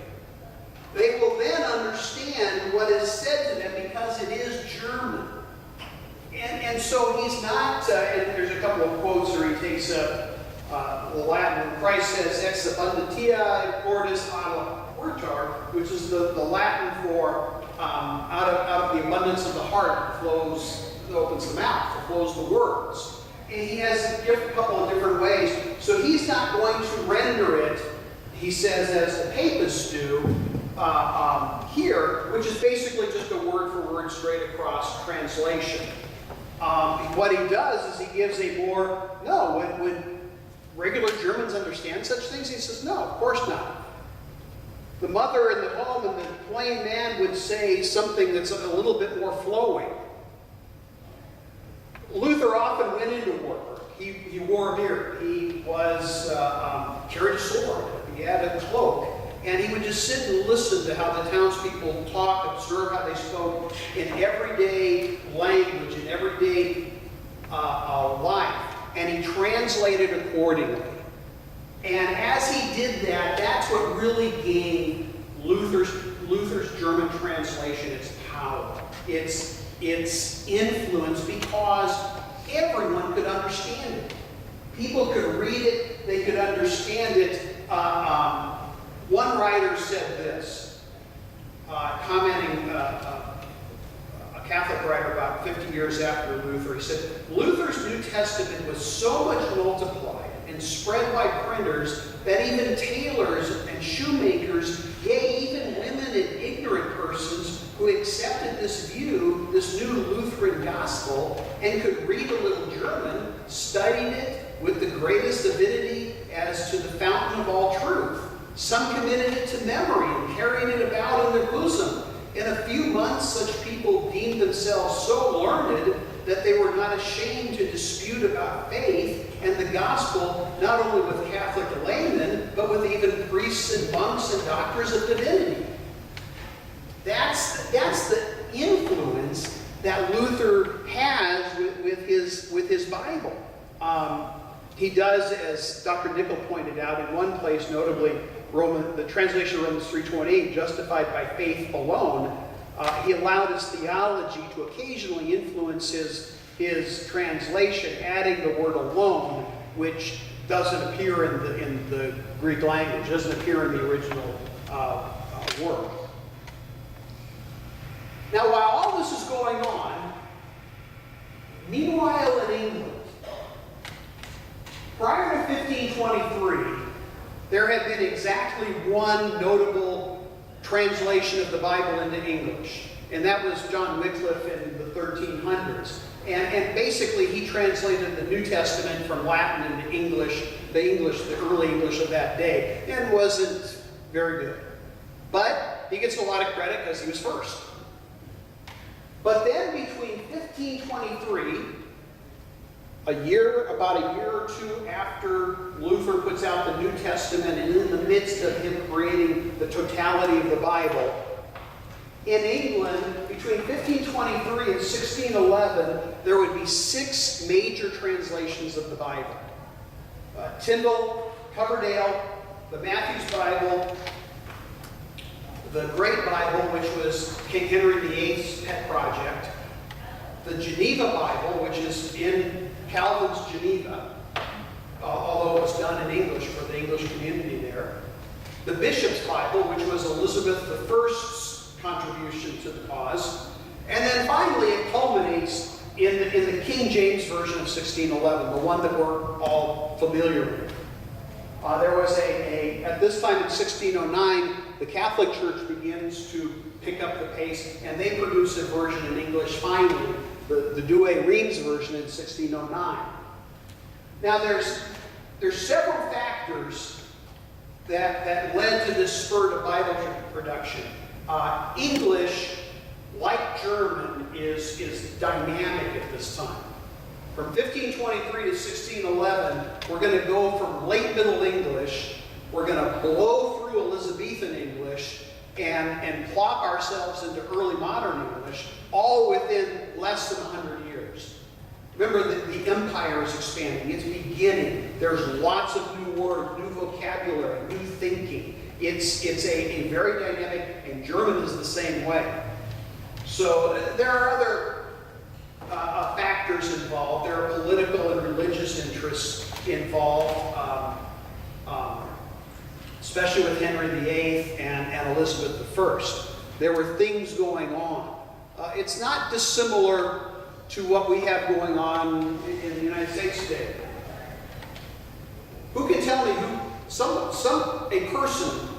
They will then understand what is said to them because it is German." And so he's not, and there's a couple of quotes where he takes the Latin, when Christ says, "Ex abundantia cordis ad portar," which is the Latin for out of the abundance of the heart opens the mouth, it flows the words. And he has a couple of different ways. So he's not going to render it, he says, as the papists do here, which is basically just a word-for-word, straight-across translation. What he does is he gives a more, would regular Germans understand such things? He says, no, of course not. The mother in the home and the plain man would say something that's a little bit more flowing. Luther often went into war. He wore a beard. He was carried a sword. He had a cloak. And he would just sit and listen to how the townspeople talked, observe how they spoke in everyday language, in everyday life. And he translated accordingly. And as he did that, that's what really gave Luther's German translation its power, its influence, because everyone could understand it. People could read it, they could understand it. One writer said this, commenting, a Catholic writer about 50 years after Luther, he said, "Luther's New Testament was so much multiplied and spread by printers that even tailors and shoemakers, yea, even women and ignorant persons who accepted this view, this new Lutheran gospel, and could read a little German, studied it with the greatest avidity as to the fountain of all truth. Some committed it to memory and carried it about in their bosom. In a few months, such people deemed themselves so learned that they were not ashamed to dispute about faith and the gospel, not only with Catholic laymen, but with even priests and monks and doctors of divinity." That's the influence that Luther has with his Bible. He does, as Dr. Nickel pointed out, in one place notably, the translation of Romans 3:28, justified by faith alone, he allowed his theology to occasionally influence his translation, adding the word alone, which doesn't appear in the Greek language, doesn't appear in the original work. Now, while all this is going on, meanwhile in England, prior to 1523, there had been exactly one notable translation of the Bible into English, and that was John Wycliffe in the 1300s. And basically, he translated the New Testament from Latin into English, the early English of that day, and wasn't very good. But he gets a lot of credit because he was first. But then between 1523, about a year or two after Luther puts out the New Testament, and in the midst of him creating the totality of the Bible, in England, between 1523 and 1611, there would be 6 major translations of the Bible. Tyndale, Coverdale, the Matthew's Bible, the Great Bible, which was King Henry VIII's pet project, the Geneva Bible, which is in Calvin's Geneva, although it was done in English for the English community there, the Bishop's Bible, which was Elizabeth I's contribution to the cause, and then finally it culminates in the King James Version of 1611, the one that we're all familiar with. There was at this time in 1609, the Catholic Church begins to pick up the pace, and they produce a version in English finally, the Douay-Rheims version in 1609. Now there's several factors that led to this spurt of Bible production. English, like German, is dynamic at this time. From 1523 to 1611, we're going to go from late Middle English, we're going to blow through Elizabethan English, and plop ourselves into early modern English, all within less than 100 years. Remember that the empire is expanding, it's beginning. There's lots of new words, new vocabulary, new thinking. It's a very dynamic, and German is the same way. So there are other factors involved. There are political and religious interests involved, especially with Henry VIII and Elizabeth I. There were things going on. It's not dissimilar to what we have going on in the United States today. Who can tell me a person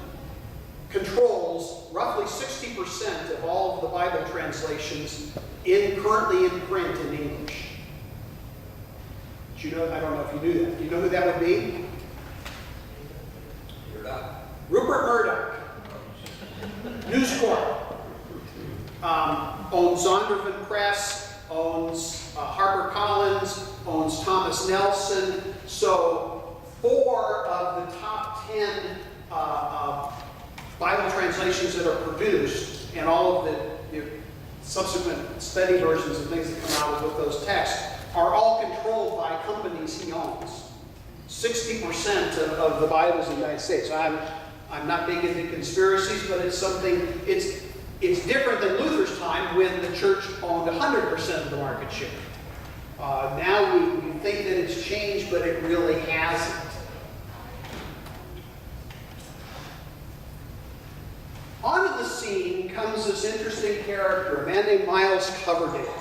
controls roughly 60% of all of the Bible translations currently in print in English? Do you know? I don't know if you knew that. Do you know who that would be? Rupert Murdoch. News Corp. Owns Zondervan Press, owns HarperCollins, owns Thomas Nelson. So 4 of the top 10 Bible translations that are produced, and all of the subsequent study versions and things that come out with those texts, are all controlled by companies he owns. 60% of the Bibles in the United States. I'm not big into conspiracies, but it's something, it's different than Luther's time when the church owned 100% of the market share. Now we think that it's changed, but it really hasn't. Onto the scene comes this interesting character, a man named Miles Coverdale.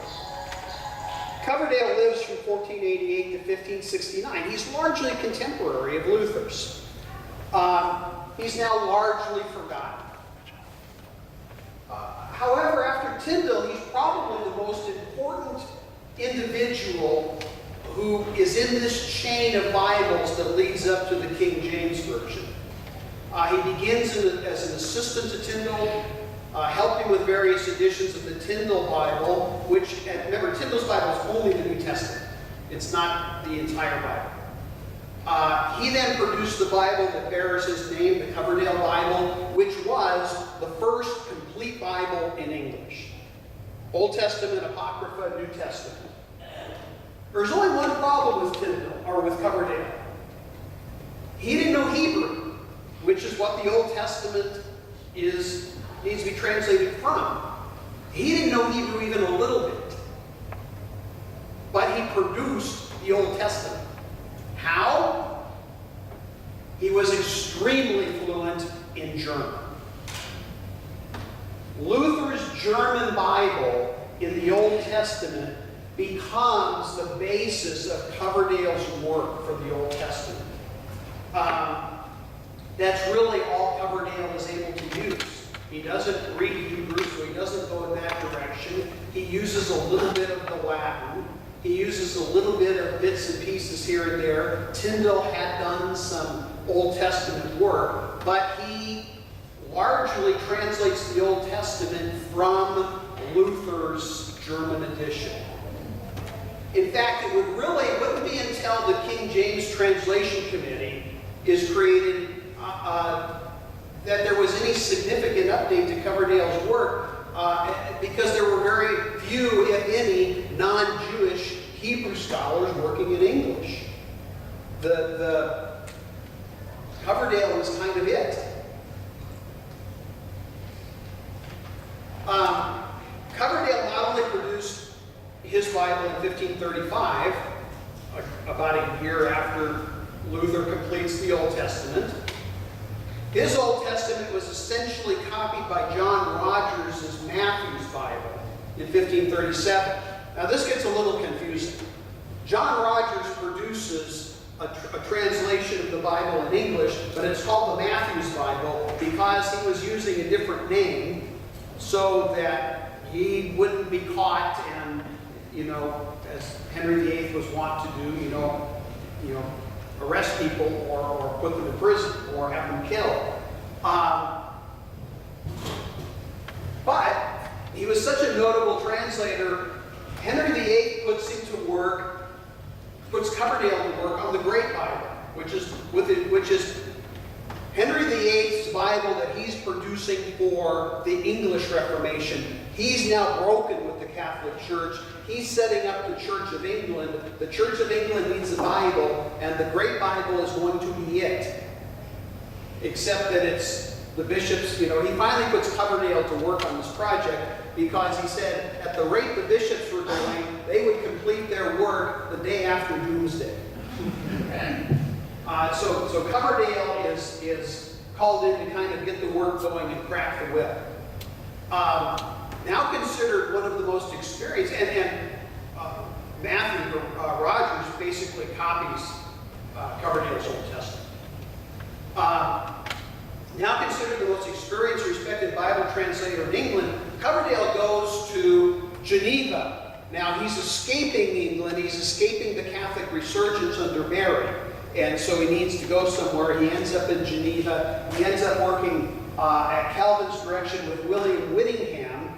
Coverdale lives from 1488 to 1569. He's largely contemporary of Luther's. He's now largely forgotten. However, after Tyndale, he's probably the most important individual who is in this chain of Bibles that leads up to the King James Version. He begins as an assistant to Tyndale, helping with various editions of the Tyndale Bible, which, remember, Tyndale's Bible is only the New Testament. It's not the entire Bible. He then produced the Bible that bears his name, the Coverdale Bible, which was the first complete Bible in English. Old Testament, Apocrypha, New Testament. There's only one problem with Tyndale, or with Coverdale. He didn't know Hebrew, which is what the Old Testament needs to be translated from. He didn't know Hebrew even a little bit, but he produced the Old Testament. How? He was extremely fluent in German. Luther's German Bible in the Old Testament becomes the basis of Coverdale's work for the Old Testament. That's really all Coverdale is able to use. He doesn't read Hebrew, so he doesn't go in that direction. He uses a little bit of the Latin. He uses a little bit of bits and pieces here and there. Tyndale had done some Old Testament work, but he largely translates the Old Testament from Luther's German edition. In fact, it wouldn't be until the King James Translation Committee is created that there was any significant update to Coverdale's work, because there were very few, if any, non-Jewish Hebrew scholars working in English. The Coverdale was kind of it. Coverdale not only produced his Bible in 1535, about a year after Luther completes the Old Testament. His Old Testament was essentially copied by John Rogers' Matthew's Bible in 1537. Now this gets a little confusing. John Rogers produces a translation of the Bible in English, but it's called the Matthew's Bible because he was using a different name so that he wouldn't be caught and, as Henry VIII was wont to do, arrest people or put them in prison or have them killed. But he was such a notable translator, Henry VIII puts Coverdale to work on the Great Bible, which is Henry VIII's Bible that he's producing for the English Reformation. He's now broken with the Catholic Church. He's setting up the Church of England. The Church of England needs a Bible, and the Great Bible is going to be it. Except that it's the bishops, he finally puts Coverdale to work on this project because he said at the rate the bishops were going, they would complete their work the day after Doomsday. So Coverdale is called in to kind of get the work going and crack the whip. Now considered one of the most experienced, and Matthew Rogers basically copies Coverdale's Old Testament. Now considered the most experienced, respected Bible translator in England, Coverdale goes to Geneva. Now he's escaping England, he's escaping the Catholic resurgence under Mary, and so he needs to go somewhere. He ends up in Geneva. He ends up working at Calvin's direction with William Whittingham,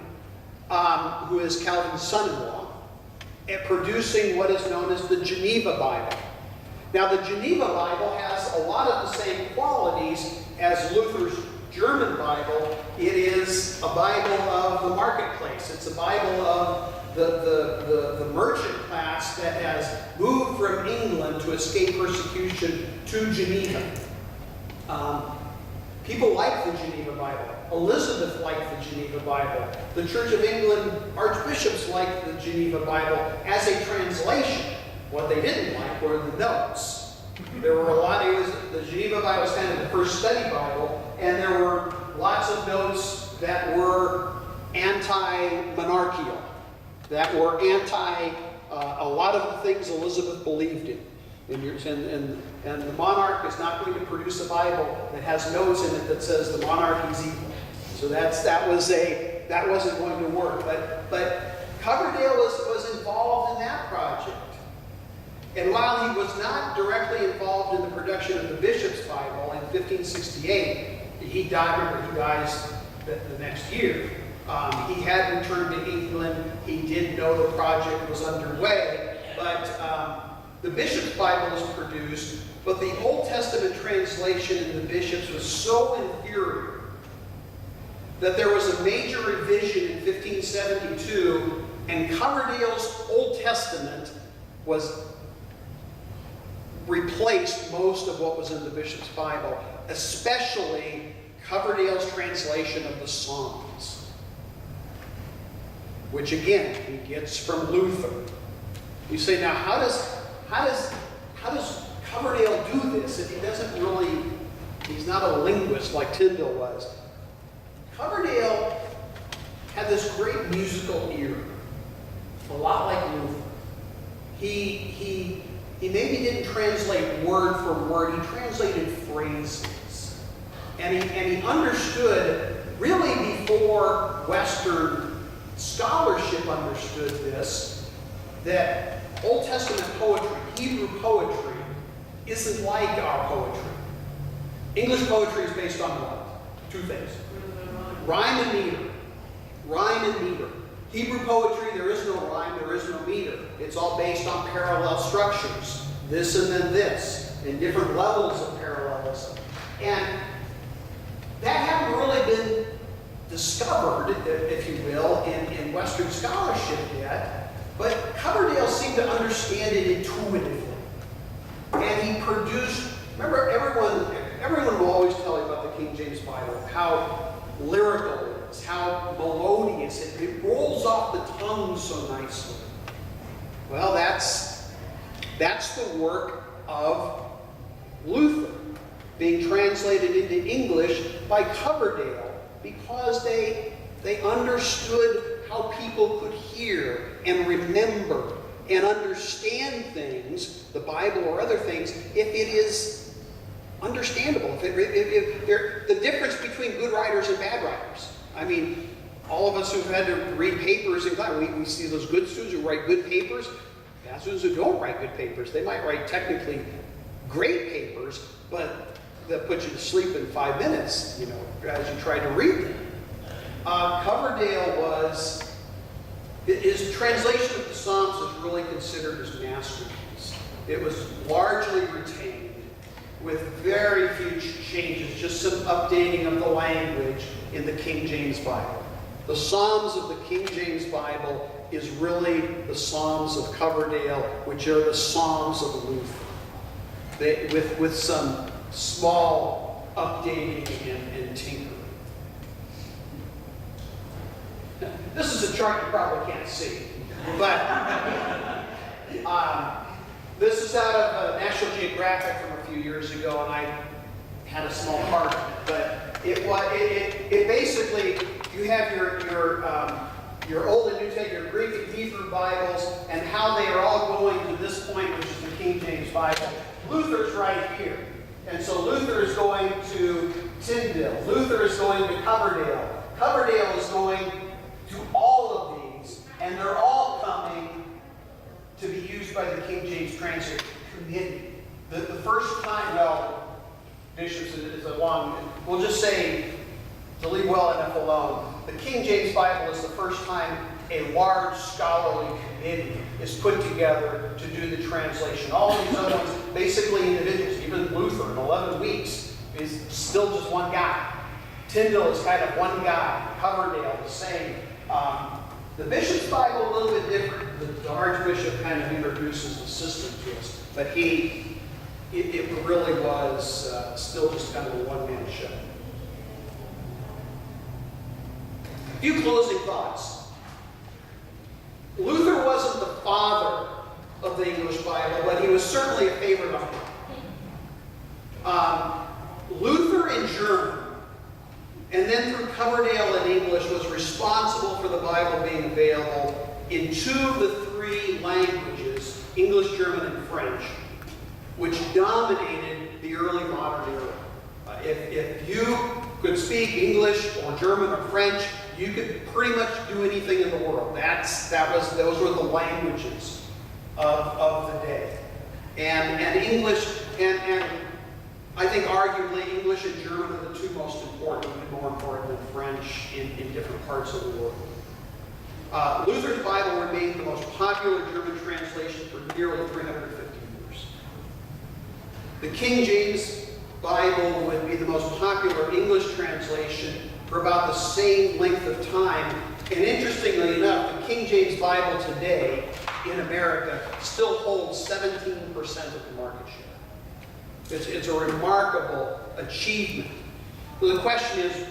who is Calvin's son-in-law, and producing what is known as the Geneva Bible. Now, the Geneva Bible has a lot of the same qualities as Luther's German Bible. It is a Bible of the marketplace. It's a Bible of the merchant class that has moved from England to escape persecution to Geneva. People like the Geneva Bible. Elizabeth liked the Geneva Bible. The Church of England archbishops liked the Geneva Bible as a translation. What they didn't like were the notes. There were a lot, the Geneva Bible was kind of the first study Bible, and there were lots of notes that were anti-monarchical, that were anti a lot of the things Elizabeth believed in. And the monarch is not going to produce a Bible that has notes in it that says the monarchy is evil. So that wasn't going to work. But Coverdale was involved in that project. And while he was not directly involved in the production of the Bishop's Bible in 1568, he dies the next year. He had returned to England. He did know the project was underway, but the Bishop's Bible was produced, but the Old Testament translation in the Bishops was so inferior that there was a major revision in 1572, and Coverdale's Old Testament replaced most of what was in the Bishop's Bible. especially Coverdale's translation of the Psalms, which again he gets from Luther. You say, now how does Coverdale do this if he doesn't really, he's not a linguist like Tyndale was? Coverdale had this great musical ear, a lot like Luther. He maybe didn't translate word for word, he translated phrases. And he understood, really before Western scholarship understood this, that Old Testament poetry, Hebrew poetry, isn't like our poetry. English poetry is based on what? Two things. Rhyme and meter. Rhyme and meter. Hebrew poetry, there is no rhyme, there is no meter. It's all based on parallel structures. This and then this, and different levels of parallelism. And that hadn't really been discovered, if you will, in Western scholarship yet. But Coverdale seemed to understand it intuitively. And he produced, remember, everyone will always tell you about the King James Bible, how lyrical it is, how melodious it rolls off the tongue so nicely. Well, that's the work of Luther, being translated into English by Coverdale, because they understood how people could hear and remember and understand things, the Bible or other things, if it is understandable. If the difference between good writers and bad writers. I mean, all of us who've had to read papers in class, we see those good students who write good papers, bad students who don't write good papers. They might write technically great papers, but they'll put you to sleep in 5 minutes, as you try to read them. Coverdale his translation of the Psalms is really considered his masterpiece. It was largely retained with very few changes, just some updating of the language in the King James Bible. The Psalms of the King James Bible is really the Psalms of Coverdale, which are the Psalms of Luther, with some small updating and tinkering. This is a chart you probably can't see, but this is out of National Geographic from a few years ago, and I had a small part of it. But it basically, you have your Old and New Testament, your Greek and Hebrew Bibles, and how they are all going to this point, which is the King James Bible. Luther's right here, and so Luther is going to Tyndale. Luther is going to Coverdale. Coverdale is going to all of these, and they're all coming to be used by the King James Translation Committee. The first time, well, bishops is a long, we'll just say, to leave well enough alone, the King James Bible is the first time a large scholarly committee is put together to do the translation. All of these other ones, basically individuals, even Luther in 11 weeks is still just one guy. Tyndale is kind of one guy. Coverdale the same. The bishop's Bible a little bit different. The archbishop kind of introduces the system to us, but it really was still just kind of a one-man show. A few closing thoughts. Luther wasn't the father of the English Bible, but he was certainly a favorite of mine. Luther in German, and then through Coverdale in English, was responsible for the Bible being available in 2 of the 3 languages, English, German, and French, which dominated the early modern era. If you could speak English or German or French, you could pretty much do anything in the world. Those were the languages of the day. And English, and I think arguably English and German are the 2 most important, and more important than French in different parts of the world. Luther's Bible remained the most popular German translation for nearly 350 years. The King James Bible would be the most popular English translation for about the same length of time. And interestingly enough, the King James Bible today in America still holds 17% of the market share. It's a remarkable achievement. The question is,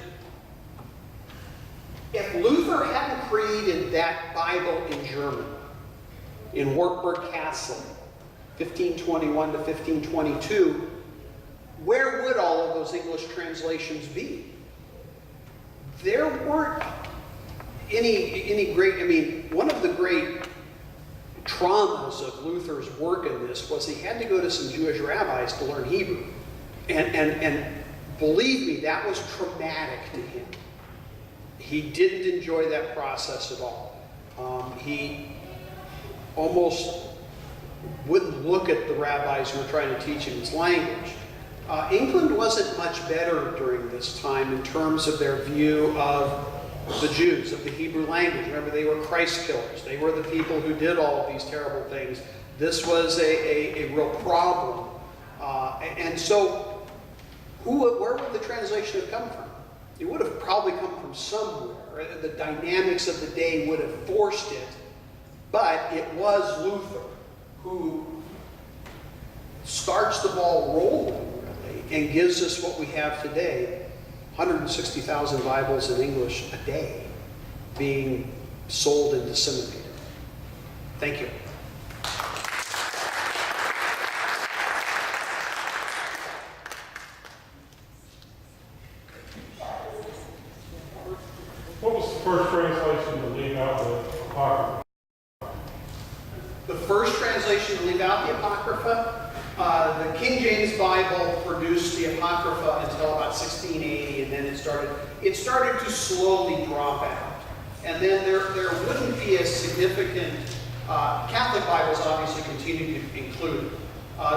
if Luther hadn't created that Bible in German, in Wartburg Castle, 1521 to 1522, where would all of those English translations be? There weren't any great, I mean, one of the great traumas of Luther's work in this was he had to go to some Jewish rabbis to learn Hebrew. And believe me, that was traumatic to him. He didn't enjoy that process at all. He almost wouldn't look at the rabbis who were trying to teach him his language. England wasn't much better during this time in terms of their view of the Jews, of the Hebrew language. Remember, they were Christ killers. They were the people who did all of these terrible things. This was a real problem. And so, where would the translation have come from? It would have probably come from somewhere. Right? The dynamics of the day would have forced it. But it was Luther who starts the ball rolling, really, and gives us what we have today. 160,000 Bibles in English a day being sold and disseminated. Thank you. What was the first translation to leave out the Apocrypha? The first translation to leave out the Apocrypha, the King James Bible produced the Apocrypha until about 1680, and then it started to slowly drop out. And then there wouldn't be a significant, Catholic Bibles obviously continue to include it.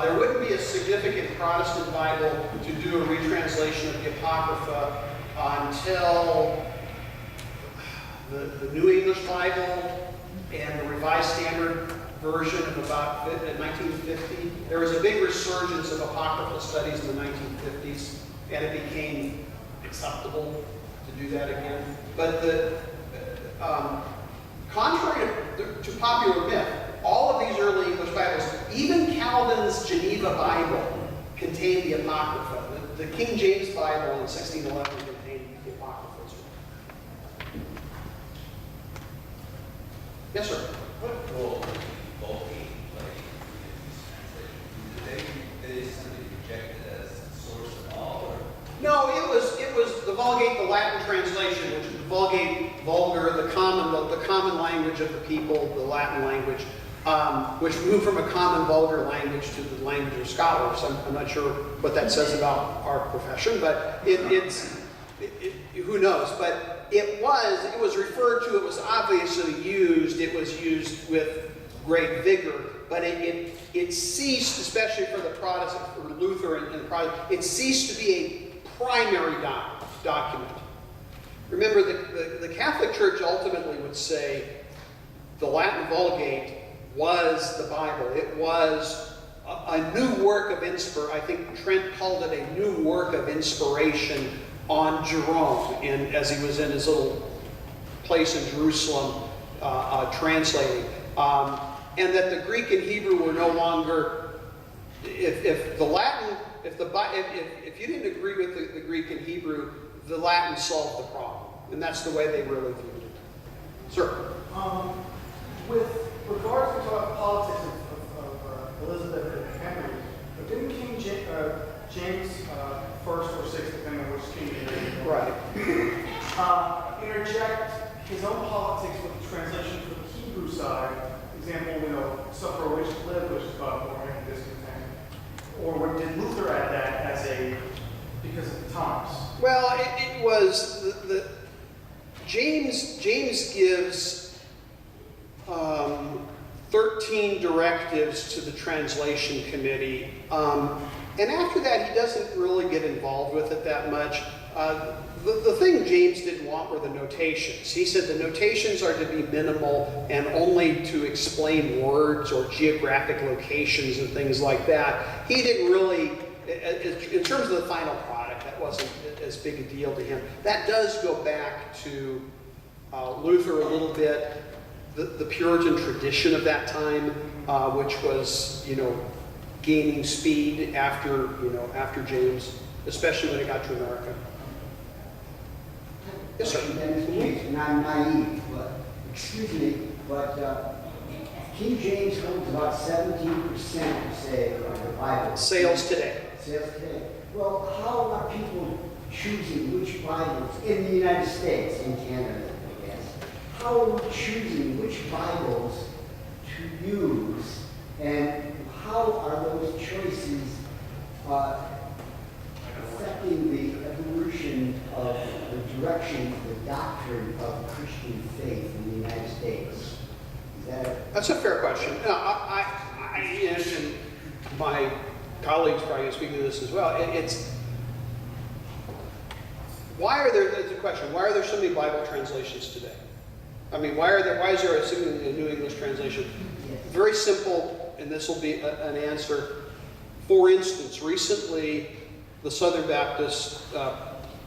There wouldn't be a significant Protestant Bible to do a retranslation of the Apocrypha until the New English Bible and the Revised Standard Version of about 1950. There was a big resurgence of apocryphal studies in the 1950s, and it became acceptable to do that again. But contrary to popular myth, all of these early English Bibles, even Calvin's Geneva Bible, contained the Apocrypha. The King James Bible in 1611 contained the Apocrypha as well. Yes, sir. What role did the Vulgate play in these translations? Did they simply reject it as a source at all? Or? No, it was the Vulgate, the Latin translation, which is the Vulgate, vulgar, the common language of the people, the Latin language, which moved from a common vulgar language to the language of scholars. I'm not sure what that says about our profession, but who knows? But it was referred to. It was obviously used. It was used with great vigor, but it ceased, especially for the Protestant, for Luther and the Protestant, it ceased to be a primary document. Remember, the Catholic Church ultimately would say the Latin Vulgate was the Bible. It was a new work of inspiration. I think Trent called it a new work of inspiration on Jerome, as he was in his little place in Jerusalem translating. And that the Greek and Hebrew were no longer, if you didn't agree with the Greek and Hebrew, the Latin solved the problem. And that's the way they really viewed it. Sir? With regards to the politics of Elizabeth and Henry, but didn't King James first or sixth, depending on which king it is, Right. Interject his own politics with the translation for the Hebrew side? Example, suffer which live, which is about more making discontent. Or did Luther add that because of the times? Well, it was James gives 13 directives to the translation committee. And after that, he doesn't really get involved with it that much. The thing James didn't want were the notations. He said the notations are to be minimal and only to explain words or geographic locations and things like that. He didn't really, in terms of the final product, that wasn't as big a deal to him. That does go back to Luther a little bit, the Puritan tradition of that time, which was, gaining speed after, after James, especially when it got to America. Yes, sir. And I'm naive, but, excuse me, but King James holds about 17%, say, of the Bible. Sales today. Sales today. Well, how are people choosing which Bibles in the United States, in Canada, I guess? How are we choosing which Bibles to use, and how are those choices affecting the evolution of the direction, the doctrine of Christian faith in the United States? Is that That's a fair question. No, and my colleagues probably can speak to this as well. That's a question. Why are there so many Bible translations today? I mean, why is there a New English translation? Very simple, and this will be an answer. For instance, recently, the Southern Baptist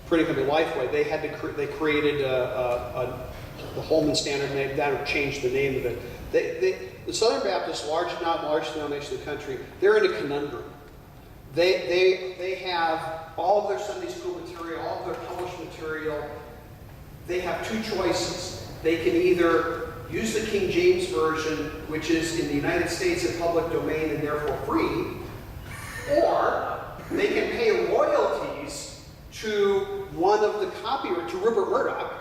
printing company Lifeway, they created the Holman Standard, and they've changed the name of it. The Southern Baptist, large denomination of the country, they're in a conundrum. They have all of their Sunday school material, all of their published material. They have two choices. They can either use the King James Version, which is in the United States a public domain and therefore free, or they can pay royalties to one of the copyright, to Rupert Murdoch,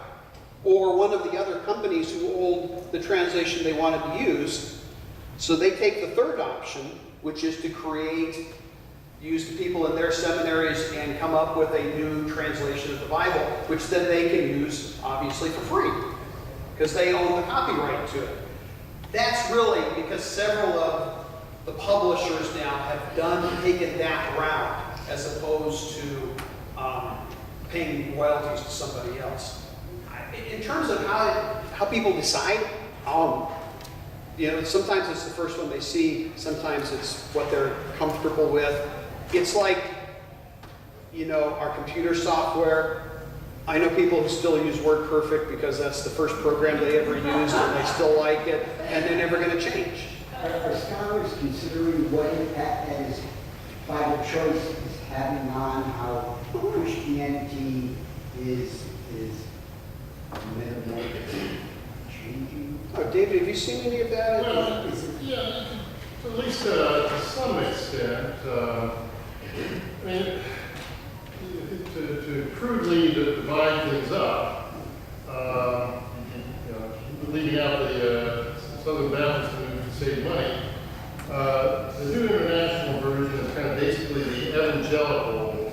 or one of the other companies who hold the translation they wanted to use. So they take the third option, which is to use the people in their seminaries and come up with a new translation of the Bible, which then they can use, obviously, for free, because they own the copyright to it. That's really because several of the publishers now have taken that route, as opposed to paying royalties to somebody else. In terms of how people decide, sometimes it's the first one they see, sometimes it's what they're comfortable with. It's like, our computer software. I know people who still use WordPerfect because that's the first program they ever used and they still like it, and they're never going to change. Are scholars considering what impact that is Bible choice is having on how Christianity is metamorphosing, changing? Oh, David, have you seen any of that? Well, yeah, at least to some extent. I mean, to crudely divide things up, leaving out the Southern Baptist who save money, the New International Version is kind of basically the evangelical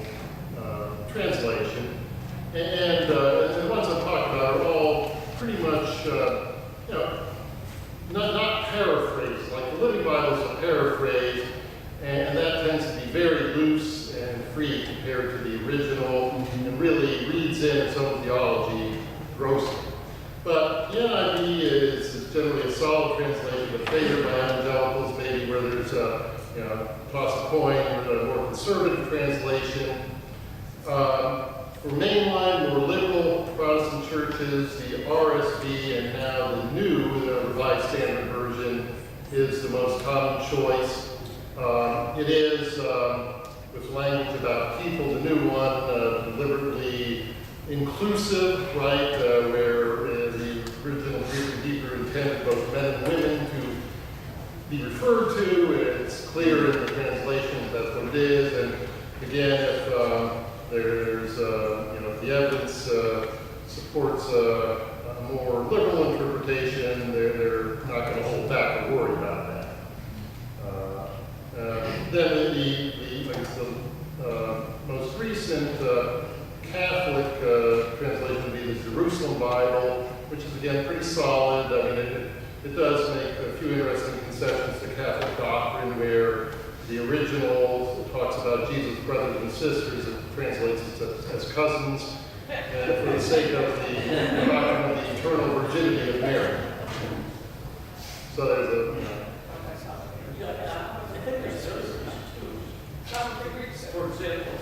translation. And the ones I'm talking about are all pretty much, not paraphrased. Like the Living Bible is a paraphrase, and that tends to be very loose and free compared to the original, and really reads in its own theology grossly. But the NIV is generally a solid translation, but favored by evangelicals, maybe where there's toss a coin, or a more conservative translation. For mainline, more liberal Protestant churches, the RSV and now the new, the Revised Standard Version, is the most common choice. It is, with language about people, the new one, deliberately inclusive, right, where the original Greek and Hebrew intended both men and women to be referred to. It's clear in the translation that's what it is. And again, if there's, if the evidence supports a more liberal interpretation, they're not going to hold back or worry about that. Then the most recent Catholic translation would be the Jerusalem Bible, which is again pretty solid. I mean, it does make a few interesting concessions to Catholic doctrine, where the original talks about Jesus' brothers and sisters. It translates it as cousins, and for the sake of the doctrine of the eternal virginity of Mary. So there's a, For example,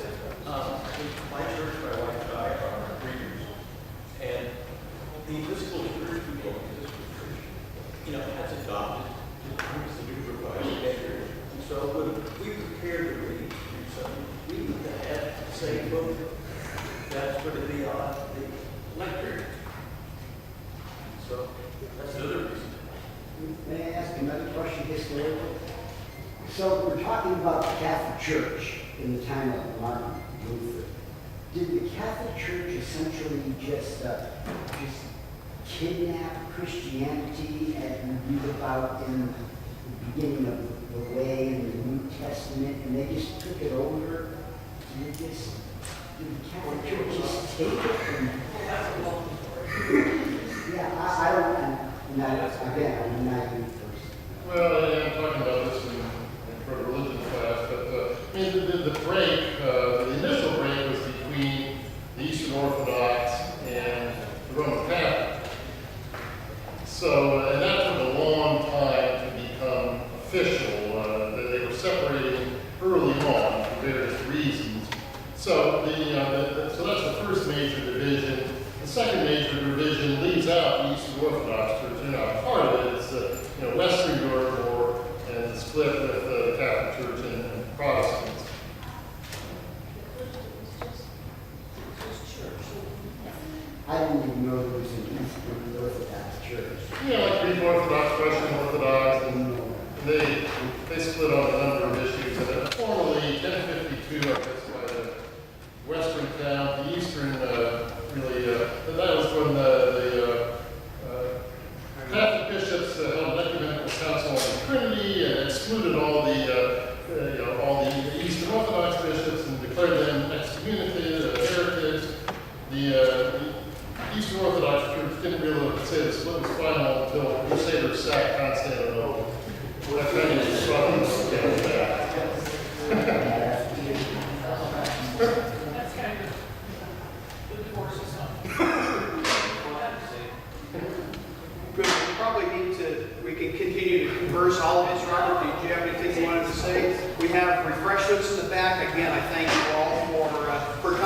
my church, my wife and I are readers, and the Episcopal Church, has adopted the New Revised Standard. And so when we prepared to read, so we need to have the same book. That's going to be on the lectern. So that's another reason. May I ask another question historically? So we're talking about the Catholic Church in the time of Martin Luther. Did the Catholic Church essentially just kidnap Christianity as we read about in the beginning of the way in the New Testament, and they just took it over? Did the Catholic Church just take it? Yeah, I don't, again, I'm a naive person. Well, yeah, I'm talking about this in for religion class, but I mean, the break, the initial break was between the Eastern Orthodox and the Roman Catholic. So, and that took a long time to become official. They were separating early on for various reasons. So, so that's the first major division. The second major division leaves out the Eastern Orthodox Church. They're not part of it. It's Western Europe and it's split with the Catholic Church and Protestants. I didn't even know there was an Eastern Orthodox Church. Yeah, like Greek Orthodox, Russian Orthodox, and they split on a number of issues. And then formally, 1052, I guess, by the Western count, the Eastern that was when the Catholic bishops held an ecumenical council on the Trinity and excluded all the Eastern Orthodox bishops and declared them excommunicated heretics. The Eastern Orthodox Church didn't really say the split was final until Crusaders sacked Constantinople. That kind of struggle was That's kind of the divorce is not. Good, we probably need to, we can continue to converse all of this. Robert, did you have anything you wanted to say? We have refreshments in the back. Again, I thank you all for